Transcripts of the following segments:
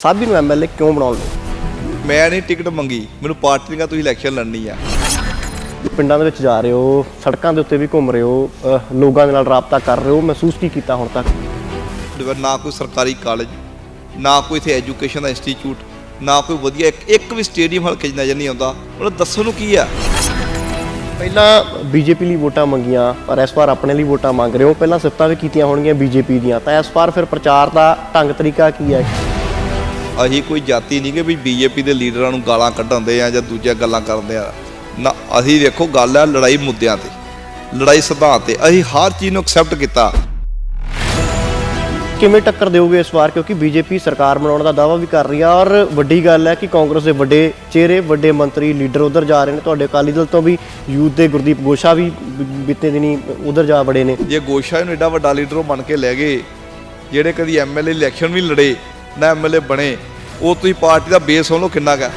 ਸਾਬੀ ਨੂੰ ਐਮਐਲਏ ਕਿਉਂ ਬਣਾਉਣ ਲਓ? ਮੈਂ ਨਹੀਂ ਟਿਕਟ ਮੰਗੀ, ਮੈਨੂੰ ਪਾਰਟੀ ਦੀਆਂ ਤੁਸੀਂ ਇਲੈਕਸ਼ਨ ਲੜਨੀ ਆ। ਪਿੰਡਾਂ ਦੇ ਵਿੱਚ ਜਾ ਰਹੇ ਹੋ, ਸੜਕਾਂ ਦੇ ਉੱਤੇ ਵੀ ਘੁੰਮ ਰਹੇ ਹੋ, ਲੋਕਾਂ ਦੇ ਨਾਲ ਰਾਬਤਾ ਕਰ ਰਹੇ ਹੋ, ਮਹਿਸੂਸ ਕੀ ਕੀਤਾ ਹੁਣ ਤੱਕ? ਨਾ ਕੋਈ ਸਰਕਾਰੀ ਕਾਲਜ, ਨਾ ਕੋਈ ਇੱਥੇ ਐਜੂਕੇਸ਼ਨ ਦਾ ਇੰਸਟੀਚਿਊਟ, ਨਾ ਕੋਈ ਵਧੀਆ ਇੱਕ ਵੀ ਸਟੇਡੀਅਮ ਹਲਕੇ 'ਚ ਨਜ਼ਰ ਨਹੀਂ ਆਉਂਦਾ। ਉਹਨੂੰ ਦੱਸਣ ਨੂੰ ਕੀ ਆ? ਪਹਿਲਾਂ ਬੀਜੇਪੀ ਲਈ ਵੋਟਾਂ ਮੰਗੀਆਂ, ਪਰ ਇਸ ਵਾਰ ਆਪਣੇ ਲਈ ਵੋਟਾਂ ਮੰਗ ਰਹੇ ਹੋ। ਪਹਿਲਾਂ ਸਿਫਤਾਂ ਵੀ ਕੀਤੀਆਂ ਹੋਣਗੀਆਂ ਬੀਜੇਪੀ ਦੀਆਂ, ਤਾਂ ਇਸ ਵਾਰ ਫਿਰ ਪ੍ਰਚਾਰ ਦਾ ਢੰਗ ਤਰੀਕਾ ਕੀ ਹੈ? ਅਸੀਂ ਕੋਈ ਜਾਤੀ ਨਹੀਂ ਕਿ ਵੀ ਬੀਜੇਪੀ ਦੇ ਲੀਡਰਾਂ ਨੂੰ ਗਾਲਾਂ ਕੱਢਣ ਦੇ ਆ ਜਾਂ ਦੂਜੀਆਂ ਗੱਲਾਂ ਕਰਦੇ ਆ ਨਾ। ਅਸੀਂ ਵੇਖੋ ਗੱਲ ਆ ਲੜਾਈ ਮੁੱਦਿਆਂ ਤੇ, ਲੜਾਈ ਸਿਧਾਂਤ ਤੇ। ਅਸੀਂ ਹਰ ਚੀਜ਼ ਨੂੰ ਐਕਸੈਪਟ ਕੀਤਾ। ਕਿਵੇਂ ਟੱਕਰ ਦਿਓਗੇ ਇਸ ਵਾਰ? ਕਿਉਂਕਿ ਬੀਜੇਪੀ ਸਰਕਾਰ ਬਣਾਉਣ ਦਾ ਦਾਅਵਾ ਵੀ ਕਰ ਰਹੀ ਆ, ਔਰ ਵੱਡੀ ਗੱਲ ਹੈ ਕਿ ਕਾਂਗਰਸ ਦੇ ਵੱਡੇ ਚਿਹਰੇ, ਵੱਡੇ ਮੰਤਰੀ, ਲੀਡਰ ਉਧਰ ਜਾ ਰਹੇ ਨੇ। ਤੁਹਾਡੇ ਅਕਾਲੀ ਦਲ ਤੋਂ ਵੀ ਯੂਥ ਦੇ ਗੁਰਦੀਪ ਗੋਸ਼ਾ ਵੀ ਬੀਤੇ ਦਿਨੀ ਉਧਰ ਜਾ ਵੜੇ ਨੇ। ਜੇ ਗੋਸ਼ਾ ਨੂੰ ਐਡਾ ਵੱਡਾ ਲੀਡਰ ਬਣ ਕੇ ਲੈ ਗਏ, ਜਿਹੜੇ ਕਦੀ ਐਮਐਲਏ ਇਲੈਕਸ਼ਨ ਵੀ ਲੜੇ ਨਾ ਐਮਐਲਏ ਬਣੇ, ਉਹ ਤੁਸੀਂ ਪਾਰਟੀ ਦਾ ਬੇਸ ਉਹਨੂੰ ਕਿੰਨਾ ਗਾ?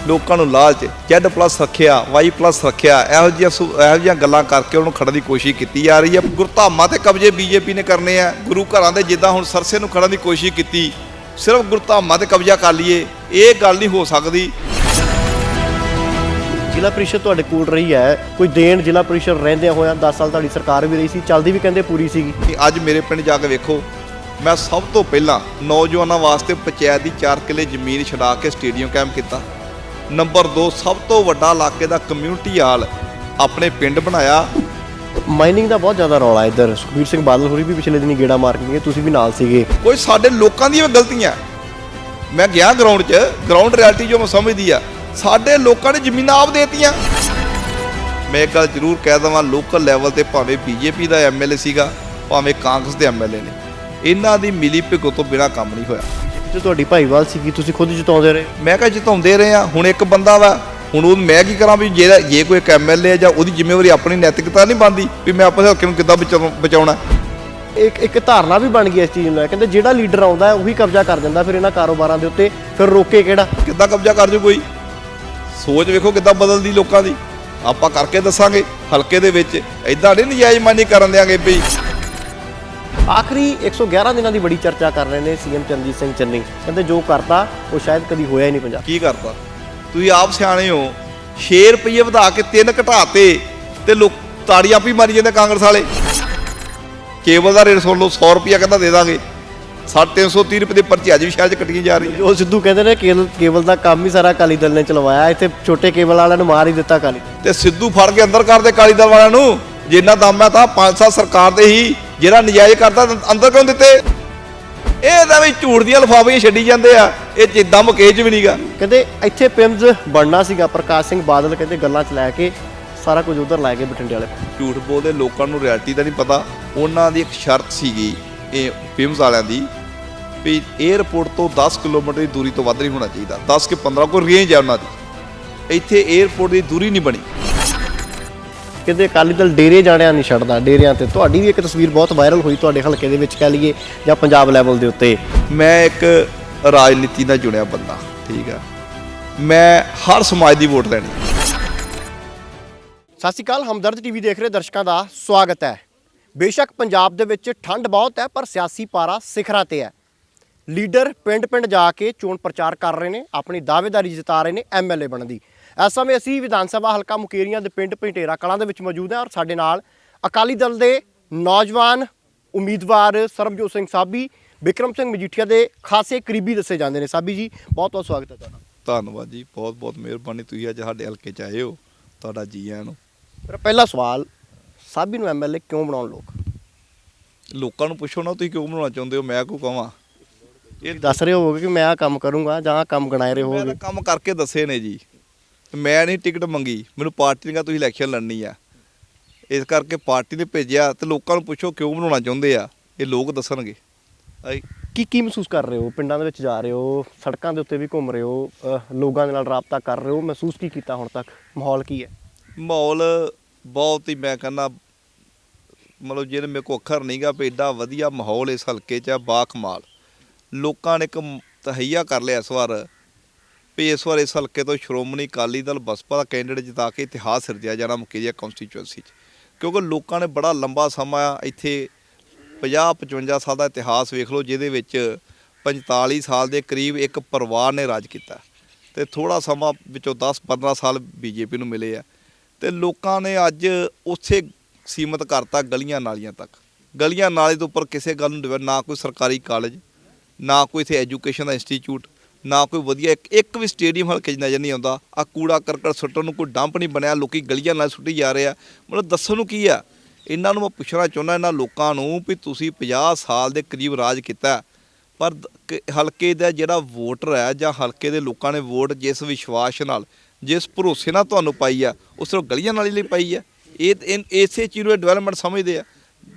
ਲੋਕਾਂ ਨੂੰ ਲਾਲਚ, Z+ ਰੱਖਿਆ, Y+ ਰੱਖਿਆ, ਇਹੋ ਜਿਹੀਆਂ ਗੱਲਾਂ ਕਰਕੇ ਉਹਨੂੰ ਖੜਨ ਦੀ ਕੋਸ਼ਿਸ਼ ਕੀਤੀ ਜਾ ਰਹੀ ਹੈ। ਗੁਰਧਾਮਾਂ ਤੇ ਕਬਜ਼ੇ ਬੀਜੇਪੀ ਨੇ ਕਰਨੇ ਆ, ਗੁਰੂ ਘਰਾਂ ਦੇ ਜਿੱਦਾਂ ਹੁਣ ਸਰਸੇ ਨੂੰ ਖੜਨ ਦੀ ਕੋਸ਼ਿਸ਼ ਕੀਤੀ, ਸਿਰਫ ਗੁਰਧਾਮਾਂ ਤੇ ਕਬਜ਼ਾ ਕਰ ਲਈਏ, ਇਹ ਗੱਲ ਨਹੀਂ ਹੋ ਸਕਦੀ। ਜ਼ਿਲ੍ਹਾ ਪ੍ਰੀਸ਼ਦ ਤੁਹਾਡੇ ਕੋਲ ਰਹੀ ਹੈ, ਕੋਈ ਦੇਣ ਜ਼ਿਲ੍ਹਾ ਪ੍ਰੀਸ਼ਦ ਰਹਿੰਦਿਆਂ ਹੋਇਆਂ 10 ਸਾਲ ਤੁਹਾਡੀ ਸਰਕਾਰ ਵੀ ਰਹੀ ਸੀ, ਚੱਲਦੀ ਵੀ ਕਹਿੰਦੇ ਪੂਰੀ ਸੀਗੀ। ਅੱਜ ਮੇਰੇ ਪਿੰਡ ਜਾ ਕੇ ਵੇਖੋ, ਮੈਂ ਸਭ ਤੋਂ ਪਹਿਲਾਂ ਨੌਜਵਾਨਾਂ ਵਾਸਤੇ ਪੰਚਾਇਤ ਦੀ 4 ਕਿੱਲੇ ਜ਼ਮੀਨ ਛਡਾ ਕੇ ਸਟੇਡੀਅਮ ਕਾਇਮ ਕੀਤਾ। ਨੰਬਰ 2, ਸਭ ਤੋਂ ਵੱਡਾ ਇਲਾਕੇ ਦਾ ਕਮਿਊਨਿਟੀ ਹਾਲ ਆਪਣੇ ਪਿੰਡ ਬਣਾਇਆ। ਮਾਈਨਿੰਗ ਦਾ ਬਹੁਤ ਜ਼ਿਆਦਾ ਰੌਲਾ ਇੱਧਰ। ਸੁਖਬੀਰ ਸਿੰਘ ਬਾਦਲ ਹੋਰੀ ਵੀ ਪਿਛਲੇ ਦਿਨੀ ਗੇੜਾ ਮਾਰ ਕੇ ਗਏ, ਤੁਸੀਂ ਵੀ ਨਾਲ ਸੀਗੇ। ਕੋਈ ਸਾਡੇ ਲੋਕਾਂ ਦੀਆਂ ਵੀ ਗਲਤੀਆਂ। ਮੈਂ ਗਿਆ ਗਰਾਊਂਡ 'ਚ, ਗਰਾਊਂਡ ਰਿਐਲਿਟੀ ਜੋ ਮੈਂ ਸਮਝਦੀ ਆ, ਸਾਡੇ ਲੋਕਾਂ ਨੇ ਜ਼ਮੀਨਾਂ ਆਪ ਦੇਤੀਆਂ। ਮੈਂ ਇੱਕ ਗੱਲ ਜ਼ਰੂਰ ਕਹਿ ਦੇਵਾਂ, ਲੋਕਲ ਲੈਵਲ ਤੇ ਭਾਵੇਂ ਬੀਜੇਪੀ ਦਾ ਐਮਐਲਏ ਸੀਗਾ, ਭਾਵੇਂ ਕਾਂਗਰਸ ਦੇ ਐਮਐਲਏ ਨੇ, ਇਹਨਾਂ ਦੀ ਮਿਲੀ ਭਿਗਤ ਤੋਂ ਬਿਨਾਂ ਕੰਮ ਨਹੀਂ ਹੋਇਆ। ਜੋ ਤੁਹਾਡੀ ਭਾਈਵਾਲ ਸੀਗੀ, ਤੁਸੀਂ ਖੁਦ ਜਿਤਾਉਂਦੇ ਰਹੇ। ਮੈਂ ਕਿਹਾ ਜਿਤਾਉਂਦੇ ਰਹੇ ਆ। ਹੁਣ ਇੱਕ ਬੰਦਾ ਵਾ, ਹੁਣ ਉਹ ਮੈਂ ਕੀ ਕਰਾਂ ਵੀ ਜੇ ਕੋਈ ਇੱਕ ਐਮਐਲਏ ਜਾਂ ਉਹਦੀ ਜ਼ਿੰਮੇਵਾਰੀ ਆਪਣੀ ਨੈਤਿਕਤਾ ਨਹੀਂ ਬਣਦੀ ਵੀ ਮੈਂ ਆਪਣੇ ਹਲਕੇ ਨੂੰ ਕਿੱਦਾਂ ਬਚਾਉਣਾ। ਇੱਕ ਧਾਰਨਾ ਵੀ ਬਣ ਗਈ ਇਸ ਚੀਜ਼ ਨੂੰ ਲੈ ਕੇ, ਕਹਿੰਦੇ ਜਿਹੜਾ ਲੀਡਰ ਆਉਂਦਾ ਉਹੀ ਕਬਜ਼ਾ ਕਰ ਦਿੰਦਾ ਫਿਰ ਇਹਨਾਂ ਕਾਰੋਬਾਰਾਂ ਦੇ ਉੱਤੇ, ਫਿਰ ਰੋਕੇ ਕਿਹੜਾ? ਕਿੱਦਾਂ ਕਬਜ਼ਾ ਕਰ ਜੂ ਕੋਈ? ਸੋਚ ਵੇਖੋ ਕਿੱਦਾਂ ਬਦਲਦੀ ਲੋਕਾਂ ਦੀ। ਆਪਾਂ ਕਰਕੇ ਦੱਸਾਂਗੇ ਹਲਕੇ ਦੇ ਵਿੱਚ, ਐਦਾਂ ਨਹੀਂ ਨਜਾਇਜ਼ਮਾਨੀ ਕਰਨ ਦਿਆਂਗੇ ਬਈ। ਆਖਰੀ 111 ਦਿਨਾਂ ਦੀ ਬੜੀ ਚਰਚਾ ਕਰ ਰਹੇ ਨੇ ਸੀਐਮ ਚਰਨਜੀਤ ਸਿੰਘ ਚੰਨੀ। ਕਹਿੰਦੇ ਜੋ ਕਰਤਾ ਉਹ ਸ਼ਾਇਦ ਕਦੀ ਹੋਇਆ ਹੀ ਨਹੀਂ ਪੰਜਾਬ। ਕੀ ਕਰਤਾ? ਤੁਸੀਂ ਆਪ ਸਿਆਣੇ ਹੋ। 6 ਰੁਪਏ ਵਧਾ ਕੇ 3 ਘਟਾਤੇ ਤੇ ਲੋਕ ਤਾੜੀਆਂ ਆਪ ਹੀ ਮਾਰੀ ਜਾਂਦੇ ਕਾਂਗਰਸ ਵਾਲੇ। ਕੇਬਲ ਦਾ ਰੇਟ ਸੁਣ ਲਓ, 100 ਰੁਪਇਆ ਕਹਿੰਦਾ ਦੇ ਦਾਂਗੇ, 330 ਰੁਪਏ ਦੀ ਪਰਚੀ ਅੱਜ ਵੀ ਸ਼ਹਿਰ 'ਚ ਕੱਟੀਆਂ ਜਾ ਰਹੀ। ਉਹ ਸਿੱਧੂ ਕਹਿੰਦੇ ਨੇ ਕੇਬਲ ਦਾ ਕੰਮ ਹੀ ਸਾਰਾ ਅਕਾਲੀ ਦਲ ਨੇ ਚਲਵਾਇਆ, ਇੱਥੇ ਛੋਟੇ ਕੇਬਲ ਵਾਲਿਆਂ ਨੂੰ ਮਾਰ ਹੀ ਦਿੱਤਾ ਅਕਾਲੀ। ਤੇ ਸਿੱਧੂ ਫੜ ਕੇ ਅੰਦਰ ਕਰਦੇ ਅਕਾਲੀ ਦਲ ਵਾਲਿਆਂ ਨੂੰ। ਜਿੰਨਾ ਦਮ ਹੈ ਤਾਂ 5 ਸਾਲ ਸਰਕਾਰ ਦੇ ਹੀ, ਜਿਹੜਾ ਨਜਾਇਜ਼ ਕਰਦਾ ਅੰਦਰ ਕਿਉਂ ਦਿੱਤੇ? ਇਹ ਤਾਂ ਵੀ ਝੂਠ ਦੀਆਂ ਲਿਫਾਫੀਆਂ ਛੱਡੀ ਜਾਂਦੇ ਆ, ਇਹ ਜਿੱਦਾਂ ਮੁਕੇਜ ਵੀ ਨਹੀਂਗਾ। ਕਹਿੰਦੇ ਇੱਥੇ ਪਿੰਮਜ਼ ਬਣਨਾ ਸੀਗਾ, ਪ੍ਰਕਾਸ਼ ਸਿੰਘ ਬਾਦਲ ਕਹਿੰਦੇ ਗੱਲਾਂ 'ਚ ਲੈ ਕੇ ਸਾਰਾ ਕੁਝ ਉਧਰ ਲੈ ਕੇ ਬਠਿੰਡੇ ਵਾਲੇ। ਝੂਠ ਬੋਲਦੇ ਲੋਕਾਂ ਨੂੰ ਰਿਐਲਿਟੀ ਦਾ ਨਹੀਂ ਪਤਾ। ਉਹਨਾਂ ਦੀ ਇੱਕ ਸ਼ਰਤ ਸੀਗੀ ਇਹ ਪਿੰਮਜ਼ ਵਾਲਿਆਂ ਦੀ ਵੀ ਏਅਰਪੋਰਟ ਤੋਂ 10 ਕਿਲੋਮੀਟਰ ਦੀ ਦੂਰੀ ਤੋਂ ਵੱਧ ਨਹੀਂ ਹੋਣਾ ਚਾਹੀਦਾ। 10 ਕਿ 15 ਕੋਈ ਰੇਂਜ ਹੈ ਉਹਨਾਂ ਦੀ। ਇੱਥੇ ਏਅਰਪੋਰਟ ਦੀ ਦੂਰੀ ਨਹੀਂ ਬਣੀ। ਕਹਿੰਦੇ ਅਕਾਲੀ ਦਲ ਡੇਰੇ ਜਾਣਿਆਂ ਨਹੀਂ ਛੱਡਦਾ, ਡੇਰਿਆਂ ਤੇ। ਤੁਹਾਡੀ ਵੀ ਇੱਕ ਤਸਵੀਰ ਬਹੁਤ ਵਾਇਰਲ ਹੋਈ ਤੁਹਾਡੇ ਹਲਕੇ ਦੇ ਵਿੱਚ, ਕਹਿ ਲਈਏ ਜਾਂ ਪੰਜਾਬ ਲੈਵਲ ਦੇ ਉੱਤੇ। ਮੈਂ ਇੱਕ ਰਾਜਨੀਤੀ ਨਾਲ ਜੁੜਿਆ ਬੰਦਾ, ਠੀਕ ਆ। ਮੈਂ ਹਰ ਸਮਾਜ ਦੀ ਵੋਟ ਲੈਣੀ। ਸਤਿ ਸ਼੍ਰੀ ਅਕਾਲ, ਹਮਦਰਦ ਟੀਵੀ ਦੇਖ ਰਹੇ ਦਰਸ਼ਕਾਂ ਦਾ ਸਵਾਗਤ ਹੈ। ਬੇਸ਼ੱਕ ਪੰਜਾਬ ਦੇ ਵਿੱਚ ਠੰਡ ਬਹੁਤ ਹੈ, ਪਰ ਸਿਆਸੀ ਪਾਰਾ ਸਿਖਰਾਂ ਤੇ ਹੈ। ਲੀਡਰ ਪਿੰਡ-ਪਿੰਡ ਜਾ ਕੇ ਚੋਣ ਪ੍ਰਚਾਰ ਕਰ ਰਹੇ ਨੇ, ਆਪਣੀ ਦਾਅਵੇਦਾਰੀ ਜਿਤਾ ਰਹੇ ਨੇ ਐਮਐਲਏ ਬਣਨ ਦੀ। ਇਸ ਸਮੇਂ ਅਸੀਂ ਵਿਧਾਨ ਸਭਾ ਹਲਕਾ ਮੁਕੇਰੀਆਂ ਦੇ ਪਿੰਡ ਭਟੇਰਾ ਕਲਾਂ ਦੇ ਵਿੱਚ ਮੌਜੂਦ ਹਾਂ, ਔਰ ਸਾਡੇ ਨਾਲ ਅਕਾਲੀ ਦਲ ਦੇ ਨੌਜਵਾਨ ਉਮੀਦਵਾਰ ਸਰਬਜੋਤ ਸਿੰਘ ਸਾਬੀ, ਬਿਕਰਮ ਸਿੰਘ ਮਜੀਠੀਆ ਦੇ ਖਾਸੇ ਕਰੀਬੀ ਦੱਸੇ ਜਾਂਦੇ ਨੇ। ਸਾਬੀ ਜੀ, ਬਹੁਤ ਬਹੁਤ ਸਵਾਗਤ ਹੈ ਤੁਹਾਡਾ। ਧੰਨਵਾਦ ਜੀ, ਬਹੁਤ ਬਹੁਤ ਮਿਹਰਬਾਨੀ, ਤੁਸੀਂ ਅੱਜ ਸਾਡੇ ਹਲਕੇ 'ਚ ਆਏ ਹੋ, ਤੁਹਾਡਾ ਜੀ ਆਇਆਂ ਨੂੰ। ਮੇਰਾ ਪਹਿਲਾ ਸਵਾਲ, ਸਾਬੀ ਨੂੰ ਐਮਐਲਏ ਕਿਉਂ ਬਣਾਉਣ ਲੋਕਾਂ ਨੂੰ ਪੁੱਛੋ ਨਾ, ਤੁਸੀਂ ਕਿਉਂ ਬਣਾਉਣਾ ਚਾਹੁੰਦੇ ਹੋ? ਮੈਂ ਕਿਉਂ ਕਹਾਂ? ਇਹ ਦੱਸ ਰਹੇ ਹੋਵੋਗੇ ਕਿ ਮੈਂ ਆਹ ਕੰਮ ਕਰੂੰਗਾ ਜਾਂ ਆਹ ਕੰਮ ਗਣਾਏ ਰਹੇ ਹੋਵੋਗੇ। ਮੈਂ ਤਾਂ ਕੰਮ ਕਰਕੇ ਦੱਸੇ ਨੇ ਜੀ। ਮੈਂ ਨਹੀਂ ਟਿਕਟ ਮੰਗੀ, ਮੈਨੂੰ ਪਾਰਟੀ ਦੀਆਂ ਤੁਸੀਂ ਇਲੈਕਸ਼ਨ ਲੜਨੀ ਆ, ਇਸ ਕਰਕੇ ਪਾਰਟੀ ਨੇ ਭੇਜਿਆ। ਤੇ ਲੋਕਾਂ ਨੂੰ ਪੁੱਛੋ ਕਿਉਂ ਬਣਾਉਣਾ ਚਾਹੁੰਦੇ ਆ, ਇਹ ਲੋਕ ਦੱਸਣਗੇ। ਕੀ ਮਹਿਸੂਸ ਕਰ ਰਹੇ ਹੋ? ਪਿੰਡਾਂ ਦੇ ਵਿੱਚ ਜਾ ਰਹੇ ਹੋ, ਸੜਕਾਂ ਦੇ ਉੱਤੇ ਵੀ ਘੁੰਮ ਰਹੇ ਹੋ, ਲੋਕਾਂ ਦੇ ਨਾਲ ਰਾਬਤਾ ਕਰ ਰਹੇ ਹੋ, ਮਹਿਸੂਸ ਕੀ ਕੀਤਾ ਹੁਣ ਤੱਕ? ਮਾਹੌਲ ਕੀ ਹੈ? ਮਾਹੌਲ ਬਹੁਤ ਹੀ, ਮੈਂ ਕਹਿੰਦਾ ਮਤਲਬ ਜਿਹਨੇ ਮੇਰੇ ਕੋਲ ਅੱਖਰ ਨਹੀਂਗਾ ਵੀ ਐਡਾ ਵਧੀਆ ਮਾਹੌਲ ਇਸ ਹਲਕੇ 'ਚ ਆ, ਬਾਖਮਾਲ। ਲੋਕਾਂ ਨੇ ਇੱਕ ਤਹਈਆ ਕਰ ਲਿਆ ਇਸ ਵਾਰ ਵੀ ਇਸ ਵਾਰ ਇਸ ਹਲਕੇ ਤੋਂ ਸ਼੍ਰੋਮਣੀ ਅਕਾਲੀ ਦਲ ਬਸਪਾ ਦਾ ਕੈਂਡੀਡੇਟ ਜਿਤਾ ਕੇ ਇਤਿਹਾਸ ਸਿਰਜਿਆ ਜਾਣਾ ਮੁਕੇਰੀਆ ਕੰਸਟੀਚੁਐਂਸੀ 'ਚ। ਕਿਉਂਕਿ ਲੋਕਾਂ ਨੇ ਬੜਾ ਲੰਬਾ ਸਮਾਂ ਇੱਥੇ 50-55 ਸਾਲ ਦਾ ਇਤਿਹਾਸ ਵੇਖ ਲਓ, ਜਿਹਦੇ ਵਿੱਚ 45 ਸਾਲ ਦੇ ਕਰੀਬ ਇੱਕ ਪਰਿਵਾਰ ਨੇ ਰਾਜ ਕੀਤਾ ਤੇ ਥੋੜਾ ਸਮਾਂ ਵਿੱਚੋਂ 10-15 ਸਾਲ ਬੀਜੇਪੀ ਨੂੰ ਮਿਲੇ ਆ ਤੇ ਲੋਕਾਂ ਨੇ ਅੱਜ ਉੱਥੇ ਸੀਮਤ ਕਰਤਾ ਗਲੀਆਂ ਨਾਲੀਆਂ ਤੱਕ। ਗਲੀਆਂ ਨਾਲੇ ਤੋਂ ਉੱਪਰ ਕਿਸੇ ਗੱਲ ਨੂੰ ਨਾ ਕੋਈ ਸਰਕਾਰੀ ਕਾਲਜ, ਨਾ ਕੋਈ ਇੱਥੇ ਐਜੂਕੇਸ਼ਨ ਦਾ ਇੰਸਟੀਚਿਊਟ, ਨਾ ਕੋਈ ਵਧੀਆ ਇੱਕ ਵੀ ਸਟੇਡੀਅਮ ਹਲਕੇ 'ਚ ਨਜ਼ਰ ਨਹੀਂ ਆਉਂਦਾ। ਆ ਕੂੜਾ ਕਰਕਟ ਸੁੱਟਣ ਨੂੰ ਕੋਈ ਡੰਪ ਨਹੀਂ ਬਣਿਆ, ਲੋਕੀ ਗਲੀਆਂ ਨਾਲ ਸੁੱਟੀ ਜਾ ਰਹੇ ਆ। ਮਤਲਬ ਦੱਸਣ ਨੂੰ ਕੀ ਆ ਇਹਨਾਂ ਨੂੰ। ਮੈਂ ਪੁੱਛਣਾ ਚਾਹੁੰਦਾ ਇਹਨਾਂ ਲੋਕਾਂ ਨੂੰ ਵੀ ਤੁਸੀਂ 50 ਸਾਲ ਦੇ ਕਰੀਬ ਰਾਜ ਕੀਤਾ, ਪਰ ਹਲਕੇ ਦਾ ਜਿਹੜਾ ਵੋਟਰ ਹੈ ਜਾਂ ਹਲਕੇ ਦੇ ਲੋਕਾਂ ਨੇ ਵੋਟ ਜਿਸ ਵਿਸ਼ਵਾਸ ਨਾਲ, ਜਿਸ ਭਰੋਸੇ ਨਾਲ ਤੁਹਾਨੂੰ ਪਾਈ ਆ, ਉਹ ਸਿਰਫ ਗਲੀਆਂ ਨਾਲੀ ਲਈ ਪਾਈ ਆ। ਇਹ ਇਸੇ ਚੀਜ਼ ਨੂੰ ਡਿਵੈਲਪਮੈਂਟ ਸਮਝਦੇ ਆ।